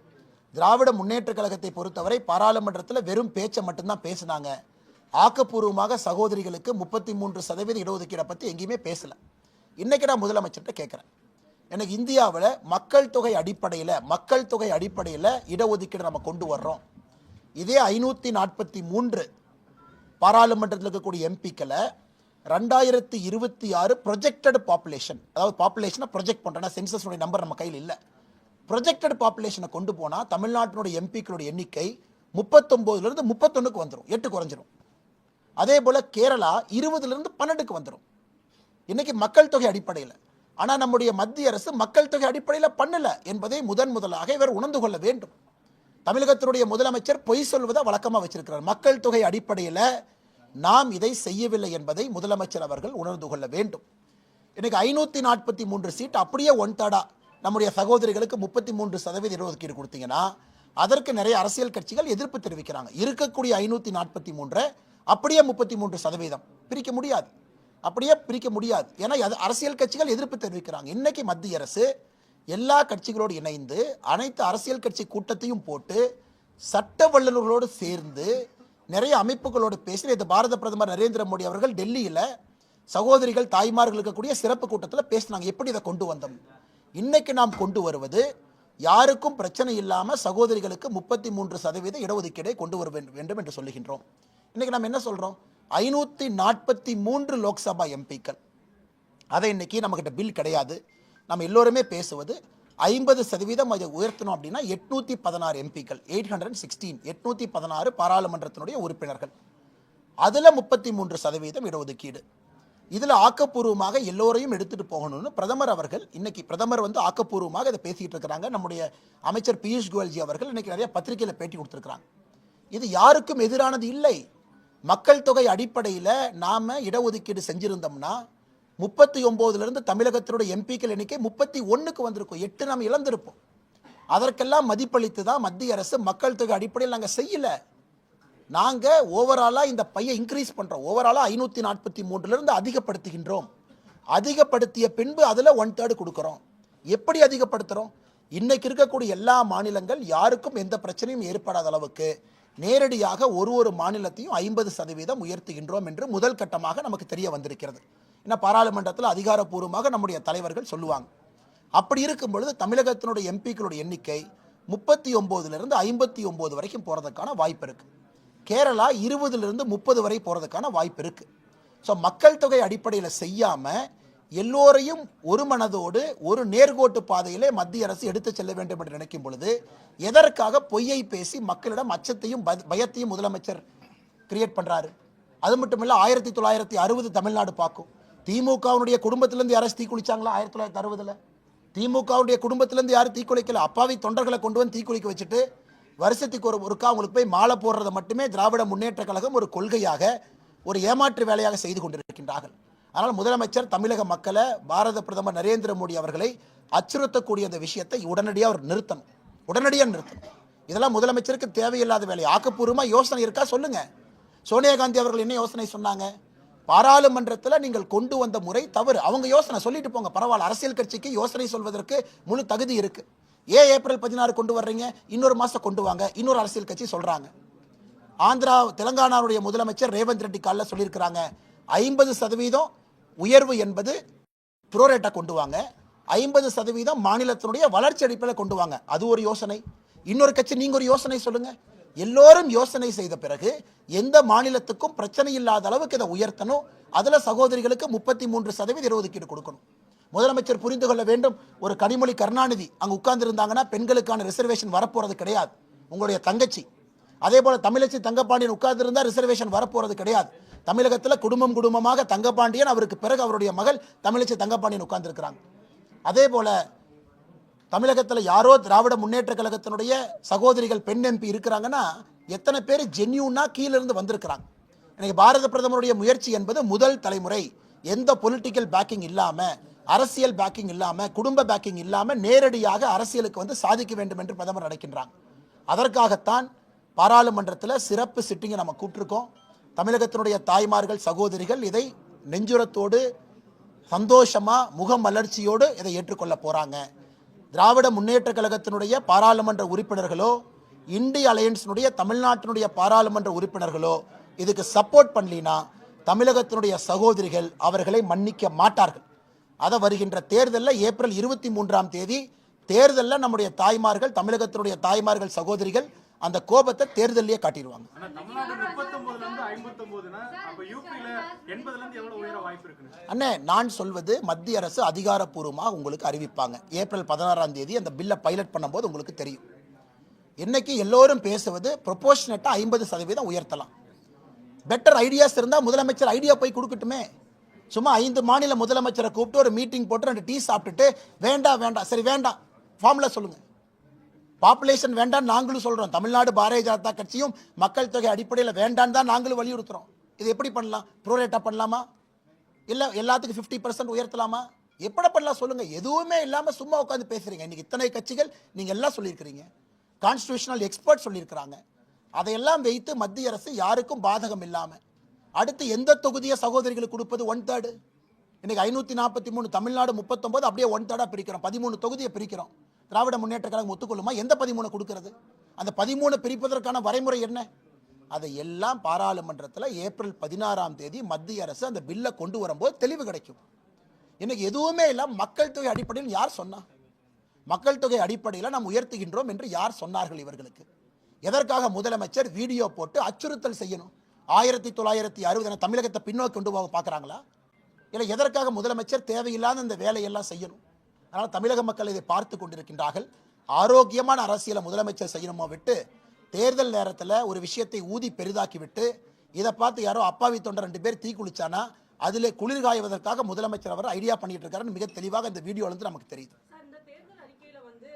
திராவிட முன்னேற்ற கழகத்தை பொறுத்தவரை பாராளுமன்றத்தில் வெறும் பேச்சை மட்டும்தான் பேசினாங்க. ஆக்கப்பூர்வமாக சகோதரிகளுக்கு 33% இடஒதுக்கீடை பற்றி எங்கேயுமே பேசலை. இன்றைக்கி நான் முதலமைச்சர்கிட்ட கேட்குறேன், எனக்கு இந்தியாவில் மக்கள் தொகை அடிப்படையில் இடஒதுக்கீடு நம்ம கொண்டு வர்றோம். இதே 543 பாராளுமன்றத்தில் இருக்கக்கூடிய எம்பிக்களை 2026 ப்ரொஜெக்டட் பாப்புலேஷன், அதாவது பாப்புலேஷனை ப்ரொஜெக்ட் பண்ணுறேன்னா சென்சஸுடைய நம்பர் நம்ம கையில் இல்லை, ப்ரொஜெக்டட் பாப்புலேஷனை கொண்டு போனால் தமிழ்நாட்டினுடைய எம்பிக்களுடைய எண்ணிக்கை 39 31 வந்துடும், 8 குறைஞ்சிரும். அதே போல் கேரளா 20 12 வந்துடும். இன்னைக்கு மக்கள் தொகை அடிப்படையில். ஆனால் நம்முடைய மத்திய அரசு மக்கள் தொகை அடிப்படையில் பண்ணல என்பதை முதலாக இவர் உணர்ந்து கொள்ள வேண்டும். தமிழகத்தினுடைய முதலமைச்சர் பொய் சொல்வதை வழக்கமாக வச்சிருக்கிறார். மக்கள் தொகை அடிப்படையில் நாம் இதை செய்யவில்லை என்பதை முதலமைச்சர் அவர்கள் உணர்ந்து கொள்ள வேண்டும். இன்னைக்கு 543 சீட் அப்படியே 1/3 நம்முடைய சகோதரிகளுக்கு 33% இடஒதுக்கீடு கொடுத்தீங்கன்னா அதற்கு நிறைய அரசியல் கட்சிகள் எதிர்ப்பு தெரிவிக்கிறாங்க. இருக்கக்கூடிய 543 அப்படியே 33% பிரிக்க முடியாது, ஏன்னா அரசியல் கட்சிகள் எதிர்ப்பு தெரிவிக்கிறாங்க. இன்னைக்கு மத்திய அரசு எல்லா கட்சிகளோடு இணைந்து அனைத்து அரசியல் கட்சி கூட்டத்தையும் போட்டு சட்ட வல்லுநர்களோடு சேர்ந்து நிறைய அமைப்புகளோடு பேசி இந்த பாரத பிரதமர் நரேந்திர மோடி அவர்கள் டெல்லியில் சகோதரிகள் தாய்மார்கள் இருக்கக்கூடிய சிறப்பு கூட்டத்தில் பேசினாங்க. எப்படி இதை கொண்டு வந்தோம்? இன்னைக்கு நாம் கொண்டு வருவது யாருக்கும் பிரச்சனை இல்லாமல் சகோதரிகளுக்கு 33% இடஒதுக்கீடை கொண்டு வர வேண்டும் என்று சொல்லுகின்றோம். இன்னைக்கு நாம் என்ன சொல்றோம்? 543 லோக்சபா எம்பிக்கள். அதை இன்னைக்கு நம்மகிட்ட பில் கிடையாது. நம்ம எல்லோருமே பேசுவது 50% அதை உயர்த்தணும் அப்படின்னா 816 எம்பிக்கள் 816 பாராளுமன்றத்தினுடைய உறுப்பினர்கள், அதில் 33% இடஒதுக்கீடு. இதில் ஆக்கப்பூர்வமாக எல்லோரையும் எடுத்துகிட்டு போகணும்னு பிரதமர் அவர்கள் இன்னைக்கு ஆக்கப்பூர்வமாக இதை பேசிகிட்டு இருக்கிறாங்க. நம்முடைய அமைச்சர் பியூஷ் கோயல்ஜி அவர்கள் இன்னைக்கு நிறைய பத்திரிகையில் பேட்டி கொடுத்துருக்குறாங்க. இது யாருக்கும் எதிரானது இல்லை. மக்கள் தொகை அடிப்படையில் நாம் இடஒதுக்கீடு செஞ்சிருந்தோம்னா 39 தமிழகத்தினுடைய எம்பிக்கள் எண்ணிக்கை 31க்கு வந்திருக்கும். 8 நாம் இழந்திருப்போம். அதற்கெல்லாம் மதிப்பளித்து தான் மத்திய அரசு மக்கள் தொகை அடிப்படையில் நாங்கள் செய்யலை. நாங்கள் ஓவராலாக இந்த பையை இன்க்ரீஸ் பண்ணுறோம். ஓவராலாக 543 அதிகப்படுத்துகின்றோம். அதிகப்படுத்திய பின்பு அதில் 1/3 கொடுக்குறோம். எப்படி அதிகப்படுத்துகிறோம்? இன்னைக்கு இருக்கக்கூடிய எல்லா மாநிலங்கள் யாருக்கும் எந்த பிரச்சனையும் ஏற்படாத அளவுக்கு நேரடியாக ஒரு மாநிலத்தையும் 50% உயர்த்துகின்றோம் என்று முதல் கட்டமாக நமக்கு தெரிய வந்திருக்கிறது. ஏன்னா பாராளுமன்றத்தில் அதிகாரப்பூர்வமாக நம்முடைய தலைவர்கள் சொல்லுவாங்க. அப்படி இருக்கும் பொழுது தமிழகத்தினுடைய எம்பிக்களுடைய எண்ணிக்கை 39 59 வரைக்கும் போகிறதுக்கான வாய்ப்பு இருக்குது. கேரளா 20 30 வரை போகிறதுக்கான வாய்ப்பு இருக்குது. ஸோ மக்கள் தொகை அடிப்படையில் செய்யாமல் எல்லோரையும் ஒரு மனதோடு ஒரு நேர்கோட்டு பாதையிலே மத்திய அரசு எடுத்து செல்ல வேண்டும் என்று நினைக்கும் பொழுது எதற்காக பொய்யை பேசி மக்களிடம் அச்சத்தையும் பயத்தையும் முதலமைச்சர் கிரியேட் பண்ணுறாரு? அது மட்டும் இல்லை, 1960 தமிழ்நாடு பார்க்கும். திமுகவுடைய குடும்பத்திலேருந்து யாராச்சும் தீக்குளிச்சாங்களா? 1960 திமுகவுடைய குடும்பத்திலேருந்து யாரும் தீக்குளிக்கல. அப்பாவி தொண்டர்களை கொண்டு வந்து தீக்குளிக்க வச்சுட்டு வருஷத்துக்கு ஒருக்கா அவங்களுக்கு போய் மாலை போடுறதை மட்டுமே திராவிட முன்னேற்ற கழகம் ஒரு கொள்கையாக, ஒரு ஏமாற்று வேலையாக செய்து கொண்டிருக்கின்றார்கள். அதனால் முதலமைச்சர் தமிழக மக்களை, பாரத பிரதமர் நரேந்திர மோடி அவர்களை அச்சுறுத்தக்கூடிய அந்த விஷயத்தை உடனடியாக அவர் நிறுத்தணும். இதெல்லாம் முதலமைச்சருக்கு தேவையில்லாத வேலை. ஆக்கப்பூர்வமாக யோசனை இருக்கா சொல்லுங்க. சோனியா காந்தி அவர்கள் என்ன யோசனை சொன்னாங்க? பாராளுமன்றத்தில் நீங்கள் கொண்டு வந்த முறை தவறு. அவங்க யோசனை சொல்லிட்டு போங்க, பரவாயில்ல. அரசியல் கட்சிக்கு யோசனை சொல்வதற்கு முழு தகுதி இருக்கு. ஏன் ஏப்ரல் 16 கொண்டு வர்றீங்க? இன்னொரு மாதம் கொண்டு வாங்க. இன்னொரு அரசியல் கட்சி சொல்றாங்க. ஆந்திரா தெலங்கானாவுடைய முதலமைச்சர் ரேவந்த் ரெட்டி காலில் சொல்லியிருக்கிறாங்க, 50% உயர்வு என்பது ப்ரோரேட்டா கொண்டு வாங்க, 50% மாநிலத்தினுடைய வளர்ச்சி அடிப்படையில் கொண்டு வாங்க. அது ஒரு யோசனை. இன்னொரு கட்சி நீங்க ஒரு யோசனை சொல்லுங்க. எல்லோரும் யோசனை செய்த பிறகு எந்த மாநிலத்துக்கும் பிரச்சனை இல்லாத அளவுக்கு இதை உயர்த்தணும். அதில் சகோதரிகளுக்கு 33% இடஒதுக்கீடு கொடுக்கணும். முதலமைச்சர் புரிந்து கொள்ள வேண்டும். ஒரு கனிமொழி கருணாநிதி அங்கே உட்கார்ந்து இருந்தாங்கன்னா பெண்களுக்கான ரிசர்வேஷன் வரப்போறது கிடையாது. உங்களுடைய தங்கச்சி அதே போல தமிழச்சி தங்கப்பாண்டியன் உட்கார்ந்து இருந்தால் ரிசர்வேஷன் வரப்போறது கிடையாது. தமிழகத்தில் குடும்பமாக தங்கப்பாண்டியன், அவருக்கு பிறகு அவருடைய மகள் தமிழச்சி தங்கப்பாண்டியன் உட்கார்ந்து இருக்கிறாங்க. அதே போல தமிழகத்தில் யாரோ திராவிட முன்னேற்ற கழகத்தினுடைய சகோதரிகள் பெண் எம்பி இருக்கிறாங்கன்னா எத்தனை பேர் ஜென்யூனா கீழிருந்து வந்திருக்கிறாங்க. இன்னைக்கு பாரத பிரதமருடைய முயற்சி என்பது முதல் தலைமுறை எந்த பொலிட்டிக்கல் பேக்கிங் இல்லாமல், அரசியல் பேக்கிங் இல்லாமல், குடும்ப பேக்கிங் இல்லாமல் நேரடியாக அரசியலுக்கு வந்து சாதிக்க வேண்டும் என்று பிரதமர் நினைக்கின்றாங்க. அதற்காகத்தான் பாராளுமன்றத்தில் சிறப்பு சிட்டிங்கை நம்ம கூப்பிட்டுருக்கோம். தமிழகத்தினுடைய தாய்மார்கள் சகோதரிகள் இதை நெஞ்சுரத்தோடு சந்தோஷமாக முகமலர்ச்சியோடு இதை ஏற்றுக்கொள்ள போகிறாங்க. திராவிட முன்னேற்ற கழகத்தினுடைய பாராளுமன்ற உறுப்பினர்களோ, இந்திய அலையன்ஸினுடைய தமிழ்நாட்டினுடைய பாராளுமன்ற உறுப்பினர்களோ இதுக்கு சப்போர்ட் பண்ணலினா தமிழகத்தினுடைய சகோதரிகள் அவர்களை மன்னிக்க மாட்டார்கள். அதை வருகின்ற தேர்தலில் ஏப்ரல் 23ஆம் தேதி தேர்தலில் நம்முடைய தாய்மார்கள், தமிழகத்தினுடைய தாய்மார்கள் சகோதரிகள் அந்த கோபத்தை தேர்தலிலே காட்டிடுவாங்க. அண்ணே, நான் சொல்வது மத்திய அரசு அதிகாரப்பூர்வமாக உங்களுக்கு அறிவிப்பாங்க. ஏப்ரல் 16ஆம் தேதி அந்த பில்லை பைலட் பண்ணும்போது உங்களுக்கு தெரியும். இன்னைக்கு எல்லோரும் பேசுவது ப்ரொபோஷனட்டா 50% உயர்த்தலாம். பெட்டர் ஐடியாஸ் இருந்தால் முதலமைச்சர் ஐடியா போய் கொடுக்கட்டுமே. சும்மா 5 மாநில முதலமைச்சரை கூப்பிட்டு ஒரு மீட்டிங் போட்டு 2 டீ சாப்பிட்டுட்டு வேண்டாம் சரி வேண்டாம் ஃபார்முலா சொல்லுங்க. பாப்புலேஷன் வேண்டாம் நாங்களும் சொல்றோம். தமிழ்நாடு பாரதிய ஜனதா கட்சியும் மக்கள் தொகை அடிப்படையில் வேண்டான்னு தான் நாங்களும் வலியுறுத்துறோம். இது எப்படி பண்ணலாம்? ப்ரோரேட்டா பண்ணலாமா? இல்லை எல்லாத்துக்கும் 50% உயர்த்தலாமா? எப்படி பண்ணலாம் சொல்லுங்க. எதுவுமே இல்லாமல் சும்மா உட்காந்து பேசுறீங்க. இன்னைக்கு இத்தனை கட்சிகள் நீங்க எல்லாம் சொல்லியிருக்கிறீங்க, கான்ஸ்டிடியூஷனல் எக்ஸ்பர்ட் சொல்லியிருக்கிறாங்க. அதையெல்லாம் வைத்து மத்திய அரசு யாருக்கும் பாதகம் இல்லாமல் அடுத்து எந்த தொகுதியை சகோதரிகளுக்கு கொடுப்பது? 1/3. இன்னைக்கு 543 தமிழ்நாடு 39 அப்படியே 1/3 பிரிக்கிறோம். 13 தொகுதியை பிரிக்கிறோம். திராவிட முன்னேற்ற கழகம் ஒத்துக்கொள்ளுமா? எந்த 13 கொடுக்கிறது? அந்த 13 பிரிப்பதற்கான வரைமுறை என்ன? அதை எல்லாம் பாராளுமன்றத்தில் ஏப்ரல் 16ஆம் தேதி மத்திய அரசு அந்த பில்லை கொண்டு வரும்போது தெளிவு கிடைக்கும். இன்னைக்கு எதுவுமே இல்லை. மக்கள் தொகை அடிப்படையில் யார் சொன்னா? மக்கள் தொகை அடிப்படையில் நாம் உயர்த்துகின்றோம் என்று யார் சொன்னார்கள் இவர்களுக்கு? எதற்காக முதலமைச்சர் வீடியோ போட்டு அச்சுறுத்தல் செய்யணும்? 1960 தமிழகத்தை பின்னோக்கி கொண்டு போக பார்க்குறாங்களா? இல்லை எதற்காக முதலமைச்சர் தேவையில்லாத இந்த வேலையெல்லாம் செய்யணும்? அதனால் தமிழக மக்கள் இதை பார்த்து கொண்டிருக்கின்றார்கள். ஆரோக்கியமான அரசியலை முதலமைச்சர் செய்யணுமா விட்டு தேர்தல் நேரத்தில் ஒரு விஷயத்தை ஊதி பெரிதாக்கி விட்டு இதை பார்த்து யாரோ அப்பாவி தொண்டர் 2 பேர் தீ குளிச்சானா அதிலே குளிர்காய்வதற்காக முதலமைச்சர் அவர் ஐடியா பண்ணிட்டு இருக்காருன்னு மிக தெளிவாக இந்த வீடியோல இருந்து நமக்கு தெரியுது. இந்த தேர்தல் அறிக்கையில வந்து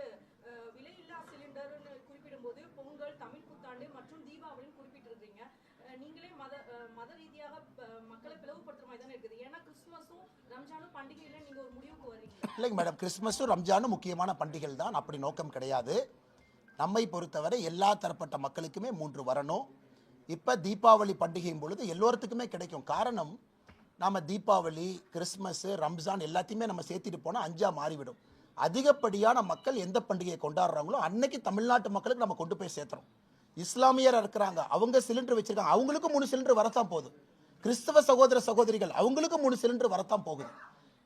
விலையில்லா சிலிண்டர்னு குறிப்பிடும்போது பொங்கல், தமிழ் புத்தாண்டு மற்றும் தீபாவளின்னு குறிப்பிட்டிருக்கீங்க. நீங்களே மத ரீதியாக மக்களை பிளவுபடுத்துற மாதிரி தானே இருக்குது. ஏன்னா கிறிஸ்துமஸும் ரம்ஜானும் பண்டிகையில நீங்க ஒரு முடிவுக்கு வரீங்க. இல்லைங்க மேடம், கிறிஸ்துமஸும் ரம்ஜானும் முக்கியமான பண்டிகைகள் தான், அப்படி நோக்கம் கிடையாது. நம்மை பொறுத்தவரை எல்லா தரப்பட்ட மக்களுக்குமே 3 வரணும். இப்போ தீபாவளி பண்டிகையும் பொழுது எல்லோருத்துக்குமே கிடைக்கும். காரணம், நாம் தீபாவளி, கிறிஸ்மஸ், ரம்ஜான் எல்லாத்தையுமே நம்ம சேர்த்துட்டு போனால் 5ஆக மாறிவிடும். அதிகப்படியான மக்கள் எந்த பண்டிகையை கொண்டாடுறாங்களோ அன்னைக்கு தமிழ்நாட்டு மக்களுக்கு நம்ம கொண்டு போய் சேர்த்துறோம். இஸ்லாமியர் இருக்கிறாங்க, அவங்க சிலிண்டர் வச்சிருக்காங்க, அவங்களுக்கும் 3 சிலிண்டர் வரத்தான் போகுது. கிறிஸ்தவ சகோதர சகோதரிகள் அவங்களுக்கும் 3 சிலிண்டர் வரத்தான் போகுது.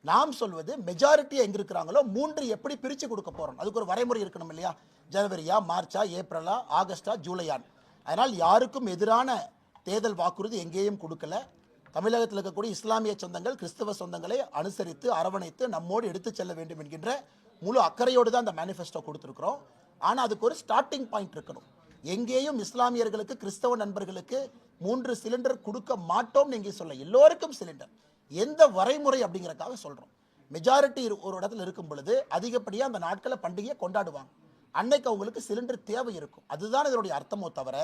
நாம் சொல்வது மெஜாரிட்டி எங்க இருக்கிறாங்களோ 3 எப்படி பிரித்து கொடுக்க போறோம், அதுக்கு ஒரு வரைமுறை இருக்கணும் இல்லையா? ஜனவரியா, மார்ச்சா, ஏப்ரலா, ஆகஸ்டா, ஜூலையான். அதனால் யாருக்கும் எதிரான தேர்தல் வாக்குறுதி எங்கேயும் கொடுக்கல. தமிழகத்தில் இருக்கக்கூடிய இஸ்லாமிய சொந்தங்கள், கிறிஸ்தவ சொந்தங்களை அனுசரித்து அரவணைத்து நம்மோடு எடுத்து செல்ல வேண்டும் என்கின்ற முழு அக்கறையோடு தான் அந்த மேனிஃபெஸ்டோ கொடுத்துருக்குறோம். ஆனால் அதுக்கு ஒரு ஸ்டார்டிங் பாயிண்ட் இருக்கணும். எங்கேயும் இஸ்லாமியர்களுக்கு, கிறிஸ்தவ நண்பர்களுக்கு 3 சிலிண்டர் கொடுக்க மாட்டோம்னு எங்கேயும் சொல்ல, எல்லோருக்கும் சிலிண்டர். எந்த வரைமுறை அப்படிங்கிறக்காக சொல்கிறோம். மெஜாரிட்டி ஒரு இடத்துல இருக்கும் பொழுது அதிகப்படியாக அந்த நாட்களை பண்டிகையை கொண்டாடுவாங்க. அன்னைக்கு அவங்களுக்கு சிலிண்டர் தேவை இருக்கும். அதுதான் இதனுடைய அர்த்தமோ தவிர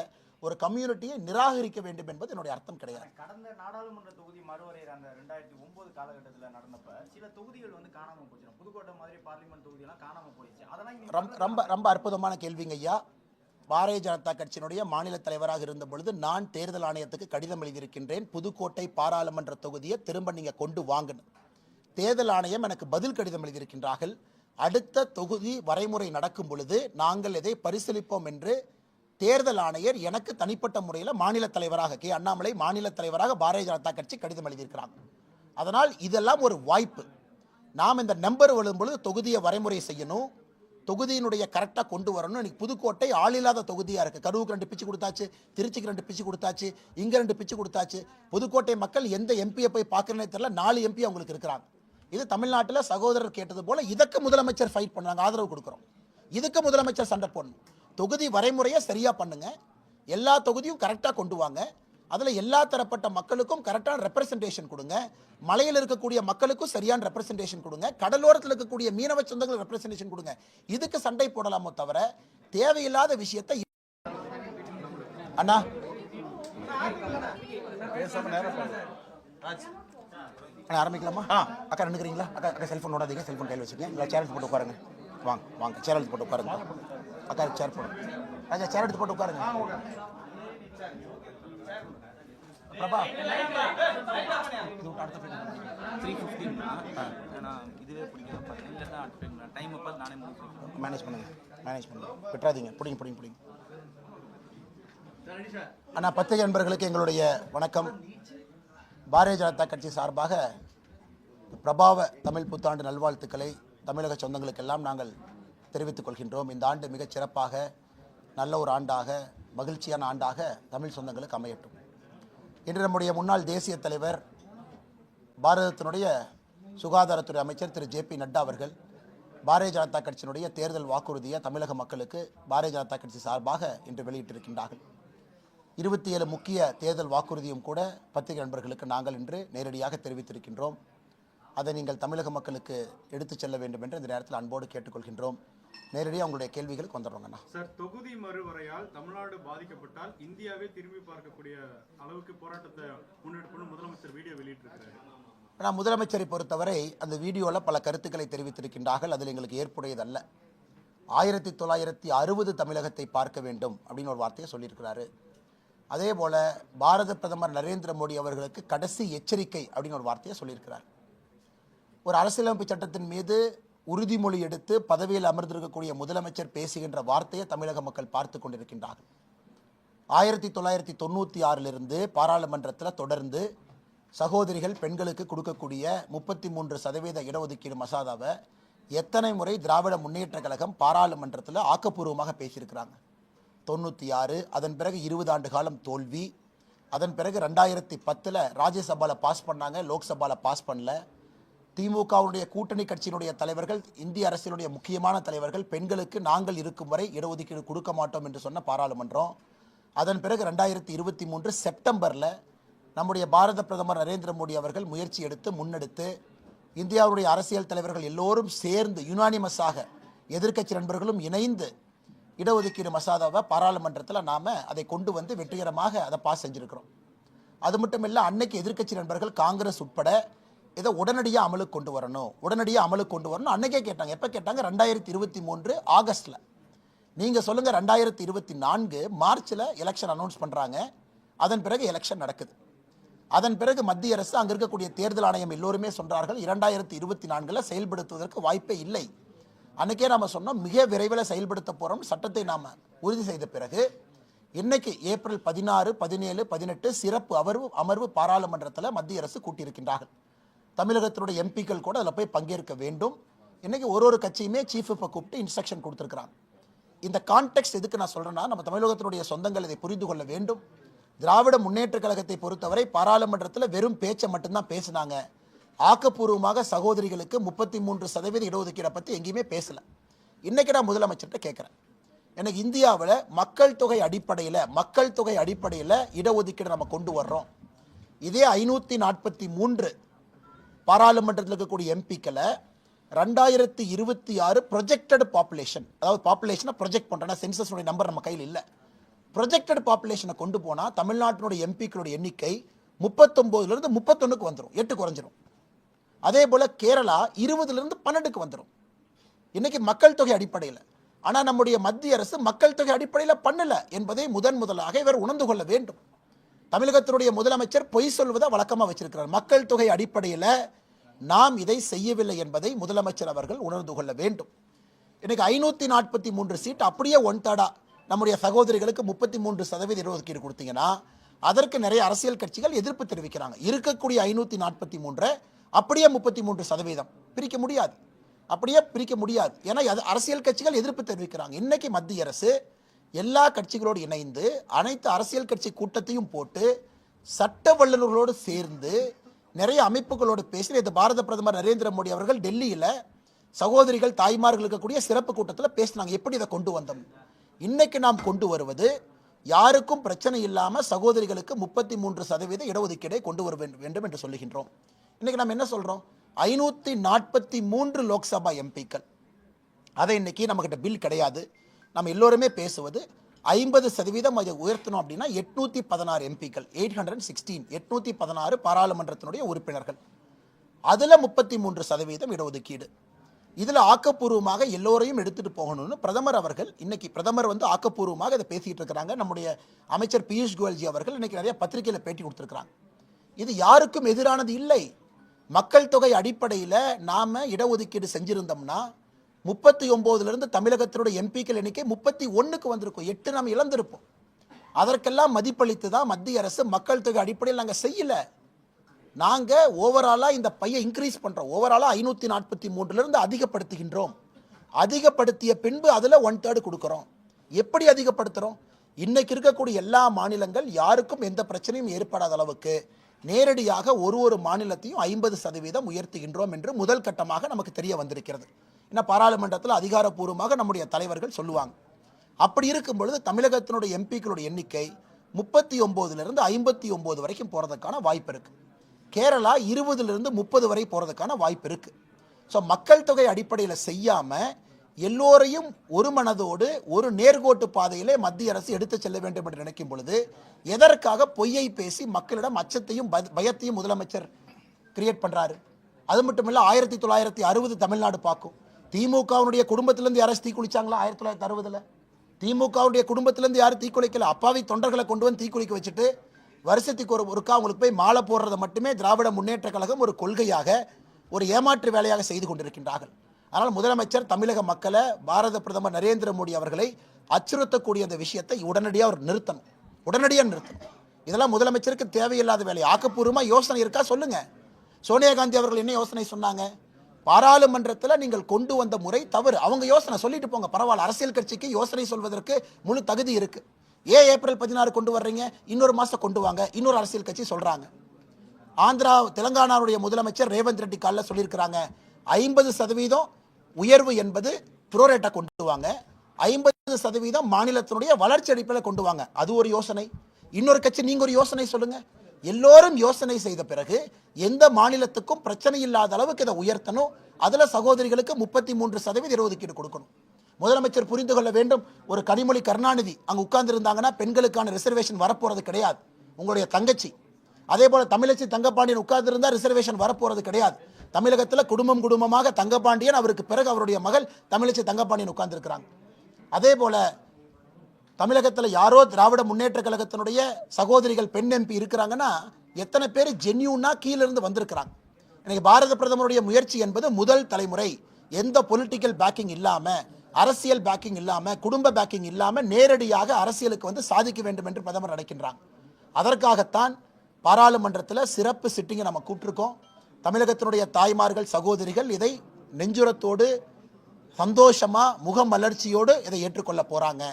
ஒரு கம்யூனிட்டியை நிராகரிக்க வேண்டும் என்பது என்னுடைய அர்த்தம் கிடையாது. கடந்த நாடாளுமன்ற தொகுதி மறுவரையர் அந்த 2009 காலகட்டத்தில் நடந்தப்ப சில தொகுதிகள் வந்து காணாம போச்சு. புதுக்கோட்டை மாதிரி பார்லிமெண்ட் தொகுதியெல்லாம் காணாம போயிடுச்சு. அதெல்லாம் ரொம்ப ரொம்ப அற்புதமான கேள்விங்க ஐயா. பாரதிய ஜனதா கட்சியினுடைய மாநில தலைவராக இருந்த பொழுது நான் தேர்தல் ஆணையத்துக்கு கடிதம் எழுதியிருக்கின்றேன். புதுக்கோட்டை பாராளுமன்ற தொகுதியை திரும்ப நீங்க கொண்டு வாங்கணும். தேர்தல் ஆணையம் எனக்கு பதில் கடிதம் எழுதியிருக்கின்றார்கள். அடுத்த தொகுதி வரைமுறை நடக்கும் பொழுது நாங்கள் இதை பரிசீலிப்போம் என்று தேர்தல் ஆணையர் எனக்கு தனிப்பட்ட முறையில் மாநில தலைவராக கே அண்ணாமலை மாநில தலைவராக பாரதிய ஜனதா கட்சி கடிதம் எழுதியிருக்கிறாங்க. அதனால் இதெல்லாம் ஒரு வாய்ப்பு. நாம் இந்த நம்பர் வரும்பொழுது தொகுதியை வரைமுறை செய்யணும், தொகுதியினுடைய கரெக்டாக கொண்டு வரணும். இன்னைக்கு புதுக்கோட்டை ஆளில்லாத தொகுதியாக இருக்குது. கரூருக்கு 2 பிச்சு கொடுத்தாச்சு, திருச்சிக்கு 2 பிச்சு கொடுத்தாச்சு, இங்கே 2 பிச்சு கொடுத்தாச்சு. புதுக்கோட்டை மக்கள் எந்த எம்பியை போய் பார்க்கறனே தெரியல, 4 எம்பி அவங்களுக்கு இருக்கிறாங்க. இது தமிழ்நாட்டில் சகோதரர் கேட்டது போல இதற்கு முதலமைச்சர் ஃபைட் பண்ணாங்க, ஆதரவு கொடுக்குறோம். இதுக்கு முதலமைச்சர் சண்டை போடணும். தொகுதி வரைமுறையை சரியாக பண்ணுங்க, எல்லா தொகுதியும் கரெக்டாக கொண்டு வாங்க, அதில் எல்லா தரப்பட்ட மக்களுக்கும் கரெக்டான ரெப்ரசன்டேஷன் கொடுங்க. மலையில் இருக்கக்கூடிய மக்களுக்கும் சரியான ரெப்ரசன்டேஷன் கொடுங்க, கடலோரத்தில் இருக்கக்கூடிய மீனவ சொந்தங்கள் ரெப்ரசன்டேஷன் கொடுங்க. இதுக்கு சண்டை போடலாமோ தவிர தேவையில்லாத விஷயத்தை அண்ணா ஆரம்பிக்கலாமா? அக்கா நினைக்கிறீங்களா? அக்கா செல்ஃபோன் ஓடாதீங்க, செல்ஃபோன் கையில் வச்சுக்கோங்க. இல்லை சேர் எடுத்து போட்டு உட்காருங்க. வாங்க வாங்க, சேர் எடுத்து போட்டு உட்காருங்க. அக்கா சேர் போடுங்க. ராஜா சேர் எடுத்து போட்டு உட்காருங்க. பிரபா 3:15 நான் இதுவே பிடிக்கிறேன் பார்த்தேன். இல்லைன்னா டைம் அப்போ நானே முடிச்சிருக்கேன். மேனேஜ் பண்ணுங்க விட்டுறாதீங்க. பிடிங்க. அண்ணா, பத்திரிகை நண்பர்களுக்கு எங்களுடைய வணக்கம். பாரதிய ஜனதா கட்சி சார்பாக பிரபாவ தமிழ் புத்தாண்டு நல்வாழ்த்துக்களை தமிழக சொந்தங்களுக்கெல்லாம் நாங்கள் தெரிவித்துக் கொள்கின்றோம். இந்த ஆண்டு மிகச் சிறப்பாக நல்ல ஒரு ஆண்டாக, மகிழ்ச்சியான ஆண்டாக தமிழ் சொந்தங்களுக்கு அமையட்டும். இன்று நம்முடைய முன்னாள் தேசிய தலைவர், பாரதத்தினுடைய சுகாதாரத்துறை அமைச்சர் திரு JP நட்டா அவர்கள் பாரதிய ஜனதா கட்சியினுடைய தேர்தல் வாக்குறுதியை தமிழக மக்களுக்கு பாரதிய ஜனதா கட்சி சார்பாக இன்று வெளியிட்டிருக்கின்றார்கள். 27 முக்கிய தேர்தல் வாக்குறுதியும் கூட பத்திரிகை நண்பர்களுக்கு நாங்கள் இன்று நேரடியாக தெரிவித்திருக்கின்றோம். அதை நீங்கள் தமிழக மக்களுக்கு எடுத்துச் செல்ல வேண்டும் என்று இந்த நேரத்தில் அன்போடு கேட்டுக்கொள்கின்றோம். நேரடியாக உங்களுடைய கேள்விகளுக்கு வந்துடுறோங்கண்ணா. சார், தொகுதி மறுவரையால் தமிழ்நாடு பாதிக்கப்பட்டால் இந்தியாவே திரும்பி பார்க்கக்கூடிய அளவுக்கு போராட்டத்தை முன்னெடுக்கணும் முதலமைச்சர் வீடியோ வெளியிட்டிருக்கிறார். ஆனால் முதலமைச்சரை பொறுத்தவரை அந்த வீடியோவில் பல கருத்துக்களை தெரிவித்திருக்கின்றார்கள். அதில் எங்களுக்கு ஏற்புடையதல்ல. 1960 தமிழகத்தை பார்க்க வேண்டும் அப்படின்னு ஒரு வார்த்தையை சொல்லியிருக்கிறாரு. அதே போல் பாரத பிரதமர் நரேந்திர மோடி அவர்களுக்கு கடைசி எச்சரிக்கை அப்படின்னு ஒரு வார்த்தையை சொல்லியிருக்கிறார். ஒரு அரசியலமைப்பு சட்டத்தின் மீது உறுதிமொழி எடுத்து பதவியில் அமர்ந்திருக்கக்கூடிய முதலமைச்சர் பேசுகின்ற வார்த்தையை தமிழக மக்கள் பார்த்து கொண்டிருக்கின்றார்கள். 1996 பாராளுமன்றத்தில் தொடர்ந்து சகோதரிகள் பெண்களுக்கு கொடுக்கக்கூடிய 33% இடஒதுக்கீடு மசோதாவை எத்தனை முறை திராவிட முன்னேற்ற கழகம் பாராளுமன்றத்தில் ஆக்கப்பூர்வமாக பேசியிருக்கிறாங்க. 96, அதன் பிறகு 20 ஆண்டு காலம் தோல்வி. அதன் பிறகு 2010 ராஜ்யசபாவில் பாஸ் பண்ணாங்க, லோக்சபாவில் பாஸ் பண்ணல. திமுகவுடைய கூட்டணி கட்சியினுடைய தலைவர்கள், இந்திய அரசினுடைய முக்கியமான தலைவர்கள், பெண்களுக்கு நாங்கள் இருக்கும் வரை இடஒதுக்கீடு கொடுக்க மாட்டோம் என்று சொன்ன பாராளுமன்றம், அதன் பிறகு 2023 செப்டம்பரில் நம்முடைய பாரத பிரதமர் நரேந்திர மோடி அவர்கள் முயற்சி எடுத்து முன்னெடுத்து இந்தியாவுடைய அரசியல் தலைவர்கள் எல்லோரும் சேர்ந்து யுனானிமஸாக எதிர்க்கட்சி நண்பர்களும் இணைந்து இடஒதுக்கீடு மசோதாவை பாராளுமன்றத்தில் நாம் அதை கொண்டு வந்து வெற்றிகரமாக அதை பாஸ் செஞ்சுருக்கிறோம். அது மட்டும் இல்லை, அன்னைக்கு எதிர்க்கட்சி நண்பர்கள் காங்கிரஸ் உட்பட இதை உடனடியாக அமலுக்கு கொண்டு வரணும் அன்னைக்கே கேட்டாங்க. எப்போ கேட்டாங்க? 2023 ஆகஸ்டில். நீங்கள் சொல்லுங்கள், 2024 மார்ச்சில் எலெக்ஷன் அனௌன்ஸ் பண்ணுறாங்க. அதன் பிறகு எலெக்ஷன் நடக்குது. அதன் பிறகு மத்திய அரசு, அங்கே இருக்கக்கூடிய தேர்தல் ஆணையம் எல்லோருமே சொல்கிறார்கள் 2024 செயல்படுத்துவதற்கு வாய்ப்பே இல்லை. அன்றைக்கே நாம் சொன்னோம், மிக விரைவில் செயல்படுத்த போகிறோம். சட்டத்தை நாம் உறுதி செய்த பிறகு இன்னைக்கு ஏப்ரல் 16, 17, 18 சிறப்பு அமர்வு பாராளுமன்றத்தில் மத்திய அரசு கூட்டியிருக்கின்றார்கள். தமிழகத்தினுடைய எம்பிக்கள் கூட அதில் போய் பங்கேற்க வேண்டும். இன்னைக்கு ஒரு கட்சியுமே சீஃப் விப்பை கூப்பிட்டு இன்ஸ்ட்ரக்ஷன் கொடுத்துருக்குறாங்க. இந்த கான்டெக்ட் எதுக்கு நான் சொல்கிறேன்னா, நம்ம தமிழகத்தினுடைய சொந்தங்கள் இதை புரிந்து கொள்ள வேண்டும். திராவிட முன்னேற்ற கழகத்தை பொறுத்தவரை பாராளுமன்றத்தில் வெறும் பேச்சை மட்டும்தான் பேசினாங்க. ஆக்கப்பூர்வமாக சகோதரிகளுக்கு 33% இடஒதுக்கீடை பற்றி எங்கேயுமே பேசலை. இன்றைக்கி நான் முதலமைச்சர்கிட்ட கேட்குறேன், எனக்கு இந்தியாவில் மக்கள் தொகை அடிப்படையில் இடஒதுக்கீடு நம்ம கொண்டு வர்றோம். இதே 543 பாராளுமன்றத்தில் இருக்கக்கூடிய எம்பிக்களை 2026 ப்ரொஜெக்டட் பாப்புலேஷன், அதாவது பாப்புலேஷனை ப்ரொஜெக்ட் பண்ணுறேன்னா சென்சஸுடைய நம்பர் நம்ம கையில் இல்லை, ப்ரொஜெக்டட் பாப்புலேஷனை கொண்டு போனால் தமிழ்நாட்டினுடைய எம்பிக்களுடைய எண்ணிக்கை 39லேருந்து 31க்கு வந்துடும், 8 குறைஞ்சிடும். அதே போல் கேரளா 20லேருந்து 12க்கு வந்துடும். இன்னைக்கு மக்கள் தொகை அடிப்படையில். ஆனால் நம்முடைய மத்திய அரசு மக்கள் தொகை அடிப்படையில் பண்ணல என்பதை முதலாக இவர் உணர்ந்து கொள்ள வேண்டும். தமிழகத்தினுடைய முதலமைச்சர் பொய் சொல்வதை வழக்கமாக வச்சிருக்கிறார். மக்கள் தொகை அடிப்படையில் நாம் இதை செய்யவில்லை என்பதை முதலமைச்சர் அவர்கள் உணர்ந்து கொள்ள வேண்டும். இன்னைக்கு 543 சீட் அப்படியே 1/3 நம்முடைய சகோதரிகளுக்கு 33% இடஒதுக்கீடு கொடுத்தீங்கன்னா அதற்கு நிறைய அரசியல் கட்சிகள் எதிர்ப்பு தெரிவிக்கிறாங்க. இருக்கக்கூடிய 543 அப்படியே 33% பிரிக்க முடியாது. ஏன்னா அரசியல் கட்சிகள் எதிர்ப்பு தெரிவிக்கிறாங்க. இன்னைக்கு மத்திய அரசு எல்லா கட்சிகளோடு இணைந்து அனைத்து அரசியல் கட்சி கூட்டத்தையும் போட்டு சட்ட வல்லுநர்களோடு சேர்ந்து நிறைய அமைப்புகளோடு பேசி இந்த பாரத பிரதமர் நரேந்திர மோடி அவர்கள் டெல்லியில் சகோதரிகள் தாய்மார்கள் இருக்கக்கூடிய சிறப்பு கூட்டத்தில் பேசினாங்க. எப்படி இதை கொண்டு வந்தோம்? இன்னைக்கு நாம் கொண்டு வருவது யாருக்கும் பிரச்சனை இல்லாமல் சகோதரிகளுக்கு 33% இடஒதுக்கீடை கொண்டு வர வேண்டும் என்று சொல்லுகின்றோம். இன்னைக்கு நாம் என்ன சொல்கிறோம்? 543 லோக்சபா எம்பிக்கள், அதை இன்னைக்கு நம்மகிட்ட பில் கிடையாது. நம்ம எல்லோருமே பேசுவது 50% அதை உயர்த்தணும் அப்படின்னா 816 எம்பிக்கள், 816 பாராளுமன்றத்தினுடைய உறுப்பினர்கள், அதில் 33% இடஒதுக்கீடு. இதில் ஆக்கப்பூர்வமாக எல்லோரையும் எடுத்துகிட்டு போகணும்னு பிரதமர் வந்து ஆக்கப்பூர்வமாக இதை பேசிகிட்டு இருக்கிறாங்க. நம்முடைய அமைச்சர் பியூஷ் கோயல்ஜி அவர்கள் இன்னைக்கு நிறைய பத்திரிகையில் பேட்டி கொடுத்துருக்குறாங்க. இது யாருக்கும் எதிரானது இல்லை. மக்கள் தொகை அடிப்படையில் நாம் இடஒதுக்கீடு செஞ்சிருந்தோம்னா 39லிருந்து தமிழகத்தினுடைய எம்பிக்கள் எண்ணிக்கை 31க்கு வந்திருக்கும். 8 நாம் இழந்திருப்போம். அதற்கெல்லாம் மதிப்பளித்து தான் மத்திய அரசு மக்கள் தொகை அடிப்படையில் நாங்கள் செய்யலை. நாங்கள் ஓவராலாக இந்த பையை இன்க்ரீஸ் பண்ணுறோம். ஓவராலாக 543லிருந்து அதிகப்படுத்துகின்றோம். அதிகப்படுத்திய பின்பு அதில் 1/3 கொடுக்குறோம். எப்படி அதிகப்படுத்துகிறோம்? இன்னைக்கு இருக்கக்கூடிய எல்லா மாநிலங்கள் யாருக்கும் எந்த பிரச்சனையும் ஏற்படாத அளவுக்கு நேரடியாக ஒரு மாநிலத்தையும் 50% உயர்த்துகின்றோம் என்று முதல் கட்டமாக நமக்கு தெரிய வந்திருக்கிறது. ஏன்னா பாராளுமன்றத்தில் அதிகாரப்பூர்வமாக நம்முடைய தலைவர்கள் சொல்லுவாங்க. அப்படி இருக்கும் பொழுது தமிழகத்தினுடைய எம்பிக்களுடைய எண்ணிக்கை 39லிருந்து 59 வரைக்கும் போகிறதுக்கான வாய்ப்பு இருக்குது. கேரளா 20லிருந்து 30 வரை போகிறதுக்கான வாய்ப்பு இருக்குது. ஸோ மக்கள் தொகை அடிப்படையில் செய்யாமல் எல்லோரையும் ஒரு மனதோடு ஒரு நேர்கோட்டு பாதையிலே மத்திய அரசு எடுத்து செல்ல வேண்டும் என்று நினைக்கும் பொழுது எதற்காக பொய்யை பேசி மக்களிடம் அச்சத்தையும் பயத்தையும் முதலமைச்சர் கிரியேட் பண்ணுறாரு? அது மட்டும் இல்லை, 1960 தமிழ்நாடு பார்க்கும். திமுகவுடைய குடும்பத்திலேருந்து யாராச்சும் தீக்குளிச்சாங்களா? 1960 திமுகவுடைய குடும்பத்திலேருந்து யாரும் தீக்குளிக்கல. அப்பாவி தொண்டர்களை கொண்டு வந்து தீக்குளிக்க வச்சுட்டு வருஷத்துக்கு ஒருக்கா அவங்களுக்கு போய் மாலை போடுறதை மட்டுமே திராவிட முன்னேற்ற கழகம் ஒரு கொள்கையாக, ஒரு ஏமாற்று வேலையாக செய்து கொண்டிருக்கின்றார்கள். அதனால் முதலமைச்சர் தமிழக மக்களை, பாரத பிரதமர் நரேந்திர மோடி அவர்களை அச்சுறுத்தக்கூடிய அந்த விஷயத்தை உடனடியாக நிறுத்தணும். இதெல்லாம் முதலமைச்சருக்கு தேவையில்லாத வேலை. ஆக்கப்பூர்வமாக யோசனை இருக்கா சொல்லுங்க. சோனியா காந்தி அவர்கள் என்ன யோசனை சொன்னாங்க? பாராளுமன்றத்தில் நீங்கள் கொண்டு வந்த முறை தவறு. அவங்க யோசனை சொல்லிட்டு போங்க, பரவாயில்ல. அரசியல் கட்சிக்கு யோசனை சொல்வதற்கு முழு தகுதி இருக்கு. ஏப்ரல் 16 கொண்டு வர்றீங்க, இன்னொரு மாதம் கொண்டு வாங்க, இன்னொரு அரசியல் கட்சி சொல்றாங்க. ஆந்திரா தெலங்கானாவுடைய முதலமைச்சர் ரேவந்த் ரெட்டி காலைல சொல்லியிருக்கிறாங்க 50% உயர்வு என்பது புரோரேட்டா கொண்டு வாங்க, 50% மாநிலத்தினுடைய வளர்ச்சி அடிப்படையில் கொண்டு வாங்க. அது ஒரு யோசனை. இன்னொரு கட்சி நீங்க ஒரு யோசனை சொல்லுங்க. எல்லோரும் யோசனை செய்த பிறகு எந்த மாநிலத்துக்கும் பிரச்சனை இல்லாத அளவுக்கு இதை உயர்த்தணும். அதுல சகோதரிகளுக்கு 33% இடஒதுக்கீடு கொடுக்கணும். முதலமைச்சர் புரிந்து கொள்ள வேண்டும். ஒரு கனிமொழி கருணாநிதி அங்க உட்கார்ந்து இருந்தாங்கன்னா பெண்களுக்கான ரிசர்வேஷன் வரப்போறது கிடையாது. உங்களுடைய தங்கச்சி அதே போல தமிழச்சி தங்கப்பாண்டியன் உட்கார்ந்து இருந்தா ரிசர்வேஷன் வரப்போறது கிடையாது. தமிழகத்தில் குடும்பம் குடும்பமாக தங்கப்பாண்டியன், அவருக்கு பிறகு அவருடைய மகள் தமிழச்சி தங்கப்பாண்டியன் உட்கார்ந்து இருக்கிறாங்க. அதே போல தமிழகத்தில் யாரோ திராவிட முன்னேற்ற கழகத்தினுடைய சகோதரிகள் பெண் எம்பி இருக்கிறாங்கன்னா எத்தனை பேர் ஜென்யூனா கீழே இருந்து வந்திருக்கிறாங்க. இன்னைக்கு பாரத பிரதமருடைய முயற்சி என்பது முதல் தலைமுறை எந்த பொலிட்டிக்கல் பேக்கிங் இல்லாம, அரசியல் பேக்கிங் இல்லாம, குடும்ப பேக்கிங் இல்லாம நேரடியாக அரசியலுக்கு வந்து சாதிக்க வேண்டும் என்று பிரதமர் நினைக்கின்றாங்க. அதற்காகத்தான் பாராளுமன்றத்தில் சிறப்பு சிட்டிங்கை நம்ம கூப்பிட்டுருக்கோம். தமிழகத்தினுடைய தாய்மார்கள் சகோதரிகள் இதை நெஞ்சுரத்தோடு சந்தோஷமா முகமலர்ச்சியோடு இதை ஏற்றுக்கொள்ள போறாங்க.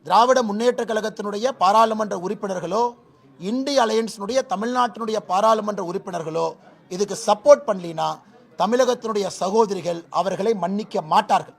திராவிட முன்னேற்ற கழகத்தினுடைய பாராளுமன்ற உறுப்பினர்களோ, இந்திய அலையன்ஸினுடைய தமிழ்நாட்டினுடைய பாராளுமன்ற உறுப்பினர்களோ இதுக்கு சப்போர்ட் பண்ணலினா தமிழகத்தினுடைய சகோதரிகள் அவர்களை மன்னிக்க மாட்டார்கள்.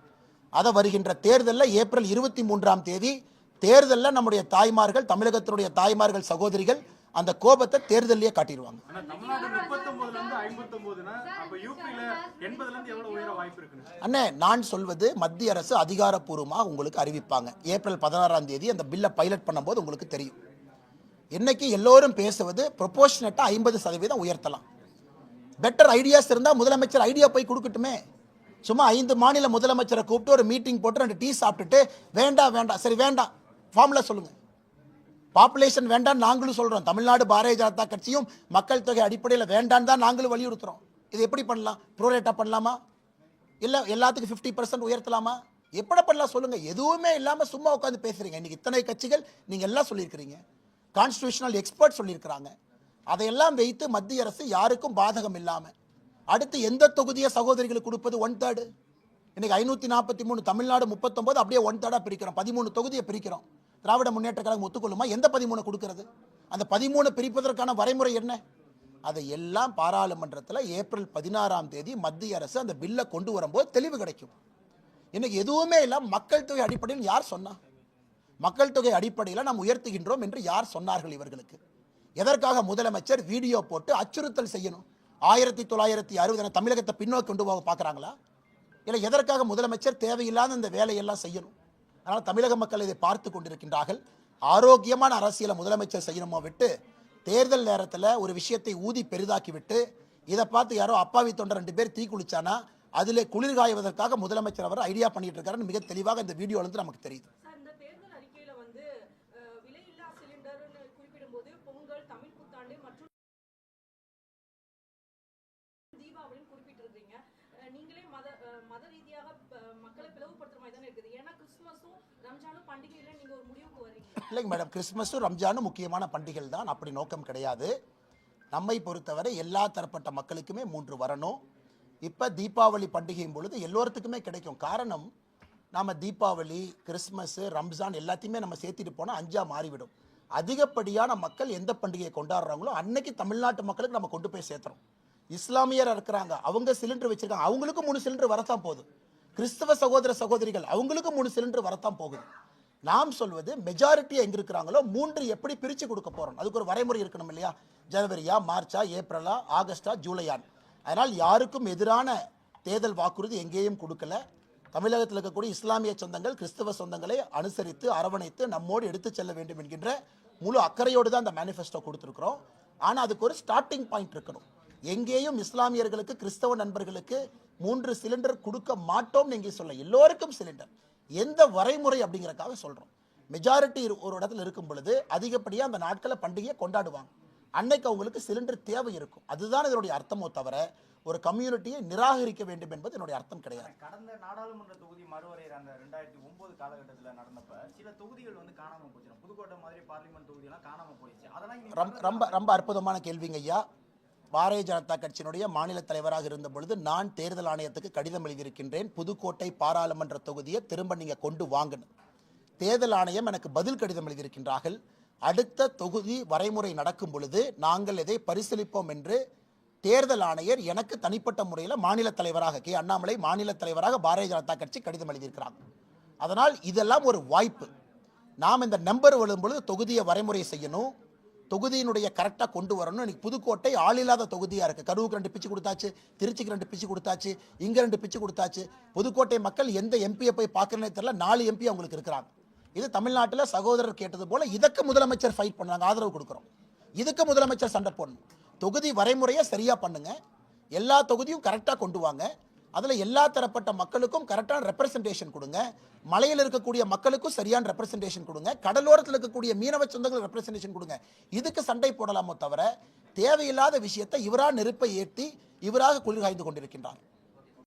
அதை வருகின்ற தேர்தலில் ஏப்ரல் 23ஆம் தேதி தேர்தலில் நம்முடைய தாய்மார்கள், தமிழகத்தினுடைய தாய்மார்கள் சகோதரிகள் அந்த கோபத்தை தேர்தலையே காட்டிடுவாங்க. ஆனா தமிழ்நாடு 39ல இருந்து 59னா அப்ப யூபில 80ல இருந்து எவ்வளவு உயர வாய்ப்பு இருக்கு? அண்ணே, நான் சொல்வது மத்திய அரசு அதிகாரப்பூர்வமாக உங்களுக்கு அறிவிப்பாங்க. ஏப்ரல் 16ஆம் தேதி அந்த பில்லை பைலட் பண்ணும்போது உங்களுக்கு தெரியும். இன்னைக்கு எல்லோரும் பேசுவது ப்ரொபோஷனட்டா 50% உயர்த்தலாம். பெட்டர் ஐடியாஸ் இருந்தால் முதலமைச்சர் ஐடியா போய் கொடுக்கட்டுமே. சும்மா 5 மாநில முதலமைச்சரை கூப்பிட்டு ஒரு மீட்டிங் போட்டு 2 டீ சாப்பிட்டுட்டு வேண்டாம் சரி வேண்டாம் ஃபார்முலா சொல்லுங்க. பாப்புலேஷன் வேண்டாம் நாங்களும் சொல்றோம். தமிழ்நாடு பாரதிய ஜனதா கட்சியும் மக்கள் தொகை அடிப்படையில் வேண்டாம் தான் நாங்களும் வலியுறுத்துறோம். இது எப்படி பண்ணலாம்? ப்ரோரேட்டா பண்ணலாமா? இல்லை எல்லாத்துக்கும் 50% உயர்த்தலாமா? எப்படி பண்ணலாம் சொல்லுங்க. எதுவுமே இல்லாமல் சும்மா உட்காந்து பேசுறீங்க. இன்னைக்கு இத்தனை கட்சிகள் நீங்க எல்லாம் சொல்லியிருக்கிறீங்க, கான்ஸ்டிடியூஷனல் எக்ஸ்பர்ட் சொல்லியிருக்கிறாங்க. அதையெல்லாம் வைத்து மத்திய அரசு யாருக்கும் பாதகம் இல்லாமல் அடுத்து எந்த தொகுதியை சகோதரிகளுக்கு கொடுப்பது? 1/3. இன்னைக்கு 543 தமிழ்நாடு 39 அப்படியே 1/3 பிரிக்கிறோம். 13 தொகுதியை பிரிக்கிறோம். திராவிட முன்னேற்ற கழகம் ஒத்துக்கொள்ளுமா? எந்த 13 கொடுக்கிறது? அந்த 13 பிரிப்பதற்கான வரைமுறை என்ன? அதை எல்லாம் பாராளுமன்றத்தில் ஏப்ரல் 16ஆம் தேதி மத்திய அரசு அந்த பில்லை கொண்டு வரும்போது தெளிவு கிடைக்கும். இன்னைக்கு எதுவுமே இல்லை. மக்கள் தொகை அடிப்படையில் யார் சொன்னா? மக்கள் தொகை அடிப்படையில் நாம் உயர்த்துகின்றோம் என்று யார் சொன்னார்கள் இவர்களுக்கு? எதற்காக முதலமைச்சர் வீடியோ போட்டு அச்சுறுத்தல் செய்யணும்? 1960 தமிழகத்தை பின்னோக்கி கொண்டு போக பார்க்குறாங்களா? இல்லை எதற்காக முதலமைச்சர் தேவையில்லாத இந்த வேலையெல்லாம் செய்யணும்? அதனால் தமிழக மக்கள் இதை பார்த்து கொண்டிருக்கின்றார்கள். ஆரோக்கியமான அரசியலை முதலமைச்சர் செய்யணுமோ விட்டு தேர்தல் நேரத்தில் ஒரு விஷயத்தை ஊதி பெரிதாக்கி விட்டு இதை பார்த்து யாரோ அப்பாவி தொண்டர் 2 பேர் தீ குளிச்சானா அதில் குளிர்காய்வதற்காக முதலமைச்சர் அவர் ஐடியா பண்ணிட்டு இருக்காருன்னு மிக தெளிவாக இந்த வீடியோலேருந்து நமக்கு தெரியுது. இந்த தேர்தல் அறிக்கையில வந்து விலையில்லா சிலிண்டர்னு குறிப்பிடும்போது பொங்கல், தமிழ் புத்தாண்டு மற்றும் தீபாவளின்னு குறிப்பிட்டிருக்கீங்க. நீங்களே மத ரீதியாக மக்களை பிளவுபடுத்துற மாதிரி தானே இருக்குது. ஏன்னா கிறிஸ்துமஸும் ரம்ஜானும் பண்டிகையில நீங்க ஒரு முடிவுக்கு வரீங்க. இல்லைங்க மேடம், கிறிஸ்துமஸும் ரம்ஜானும் முக்கியமான பண்டிகைகள் தான். அப்படி நோக்கம் கிடையாது. நம்மை பொறுத்தவரை எல்லா தரப்பட்ட மக்களுக்குமே 3 வரணும். இப்போ தீபாவளி பண்டிகையும் பொழுது எல்லோருத்துக்குமே கிடைக்கும். காரணம், நாம் தீபாவளி, கிறிஸ்மஸ், ரம்ஜான் எல்லாத்தையுமே நம்ம சேர்த்துட்டு போனால் 5ஆ மாறிவிடும். அதிகப்படியான மக்கள் எந்த பண்டிகையை கொண்டாடுறாங்களோ அன்னைக்கு தமிழ்நாட்டு மக்களுக்கு நம்ம கொண்டு போய் சேர்த்துறோம். இஸ்லாமியர் இருக்கிறாங்க, அவங்க சிலிண்டர் வச்சிருக்காங்க, அவங்களுக்கு 3 சிலிண்டர் வரத்தான் போகுது. கிறிஸ்தவ சகோதர சகோதரிகள் அவங்களுக்கு 3 சிலிண்டர் வரத்தான் போகுது. நாம் சொல்வது மெஜாரிட்டி எங்க இருக்கிறாங்களோ 3 எப்படி பிரித்து கொடுக்க போறோம்? அதுக்கு ஒரு வரைமுறை இருக்கணும் இல்லையா? ஜனவரியா, மார்ச்சா, ஏப்ரலா, ஆகஸ்டா, ஜூலையா? அதனால் யாருக்கும் எதிரான தேர்தல் வாக்குறுதி எங்கேயும் கொடுக்கல. தமிழகத்தில் இருக்கக்கூடிய இஸ்லாமிய சொந்தங்கள், கிறிஸ்தவ சொந்தங்களை அனுசரித்து அரவணைத்து நம்மோடு எடுத்து செல்ல வேண்டும் என்கின்ற முழு அக்கறையோடு தான் அந்த மேனிஃபெஸ்டோ கொடுத்துருக்கிறோம். ஆனால் அதுக்கு ஒரு ஸ்டார்டிங் பாயிண்ட் இருக்கணும். எங்கேயும் இஸ்லாமியர்களுக்கு, கிறிஸ்தவ நண்பர்களுக்கு 3 சிலிண்டர் கொடுக்க மாட்டோம் நீங்க சொல்ல, எல்லோருக்கும் சிலிண்டர். எந்த வரைமுறை அப்படிங்கறக்காக சொல்றோம். மெஜாரிட்டி ஒரு இடத்துல இருக்கும் பொழுது அதிகப்படியாக அந்த நாட்களை பண்டிகையை கொண்டாடுவாங்க. அன்னைக்கு அவங்களுக்கு சிலிண்டர் தேவை இருக்கும். அதுதான் இதனுடைய அர்த்தமோ தவிர ஒரு கம்யூனிட்டியை நிராகரிக்க வேண்டும் என்பது என்னுடைய அர்த்தம் கிடையாது. கடந்த நாடாளுமன்ற தொகுதி மறுவரையறை அந்த 2009 காலகட்டத்தில் நடந்தப்ப சில தொகுதிகள் வந்து காணாம போச்சு. புதுக்கோட்டை மாதிரி பார்லிமெண்ட் தொகுதியெல்லாம் காணாம போயிடுச்சு. அதெல்லாம் ரொம்ப அற்புதமான கேள்விங்க ஐயா. பாரதிய ஜனதா கட்சியினுடைய மாநில தலைவராக இருந்த பொழுது நான் தேர்தல் ஆணையத்துக்கு கடிதம் எழுதியிருக்கின்றேன். புதுக்கோட்டை பாராளுமன்ற தொகுதியை திரும்ப நீங்க கொண்டு வாங்கணும். தேர்தல் ஆணையம் எனக்கு பதில் கடிதம் எழுதியிருக்கின்றார்கள். அடுத்த தொகுதி வரைமுறை நடக்கும் பொழுது நாங்கள் இதை பரிசீலிப்போம் என்று தேர்தல் ஆணையர் எனக்கு தனிப்பட்ட முறையில் மாநில தலைவராக கே அண்ணாமலை மாநில தலைவராக பாரதிய ஜனதா கட்சி கடிதம் எழுதியிருக்கிறாங்க. அதனால் இதெல்லாம் ஒரு வாய்ப்பு. நாம் இந்த நம்பர் வரும்பொழுது தொகுதியை வரைமுறை செய்யணும், தொகுதியினுடைய கரெக்டாக கொண்டு வரணும். இன்னைக்கு புதுக்கோட்டை ஆளில்லாத தொகுதியாக இருக்குது. கரூருக்கு 2 பிச்சு கொடுத்தாச்சு, திருச்சிக்கு 2 பிச்சு கொடுத்தாச்சு, இங்கே 2 பிச்சு கொடுத்தாச்சு. புதுக்கோட்டை மக்கள் எந்த எம்பியை போய் பார்க்கறனே தெரியல, 4 எம்பி அவங்களுக்கு இருக்கிறாங்க. இது தமிழ்நாட்டில் சகோதரர் கேட்டது போல இதுக்கு முதலமைச்சர் ஃபைட் பண்ணாங்க, ஆதரவு கொடுக்குறோம். இதுக்கு முதலமைச்சர் சண்டை போடணும். தொகுதி வரைமுறையை சரியாக பண்ணுங்க, எல்லா தொகுதியும் கரெக்டாக கொண்டு வாங்க, அதில் எல்லா தரப்பட்ட மக்களுக்கும் கரெக்டான ரெப்ரசன்டேஷன் கொடுங்க, மலையில் இருக்கக்கூடிய மக்களுக்கும் சரியான ரெப்ரசன்டேஷன் கொடுங்க, கடலோரத்தில் இருக்கக்கூடிய மீனவ சொந்தங்கள் ரெப்ரசன்டேஷன் கொடுங்க. இதுக்கு சண்டை போடலாமோ தவிர தேவையில்லாத விஷயத்தை இவராக நெருப்பை ஏற்றி இவராக குளிர் காய்ந்து கொண்டிருக்கின்றார்.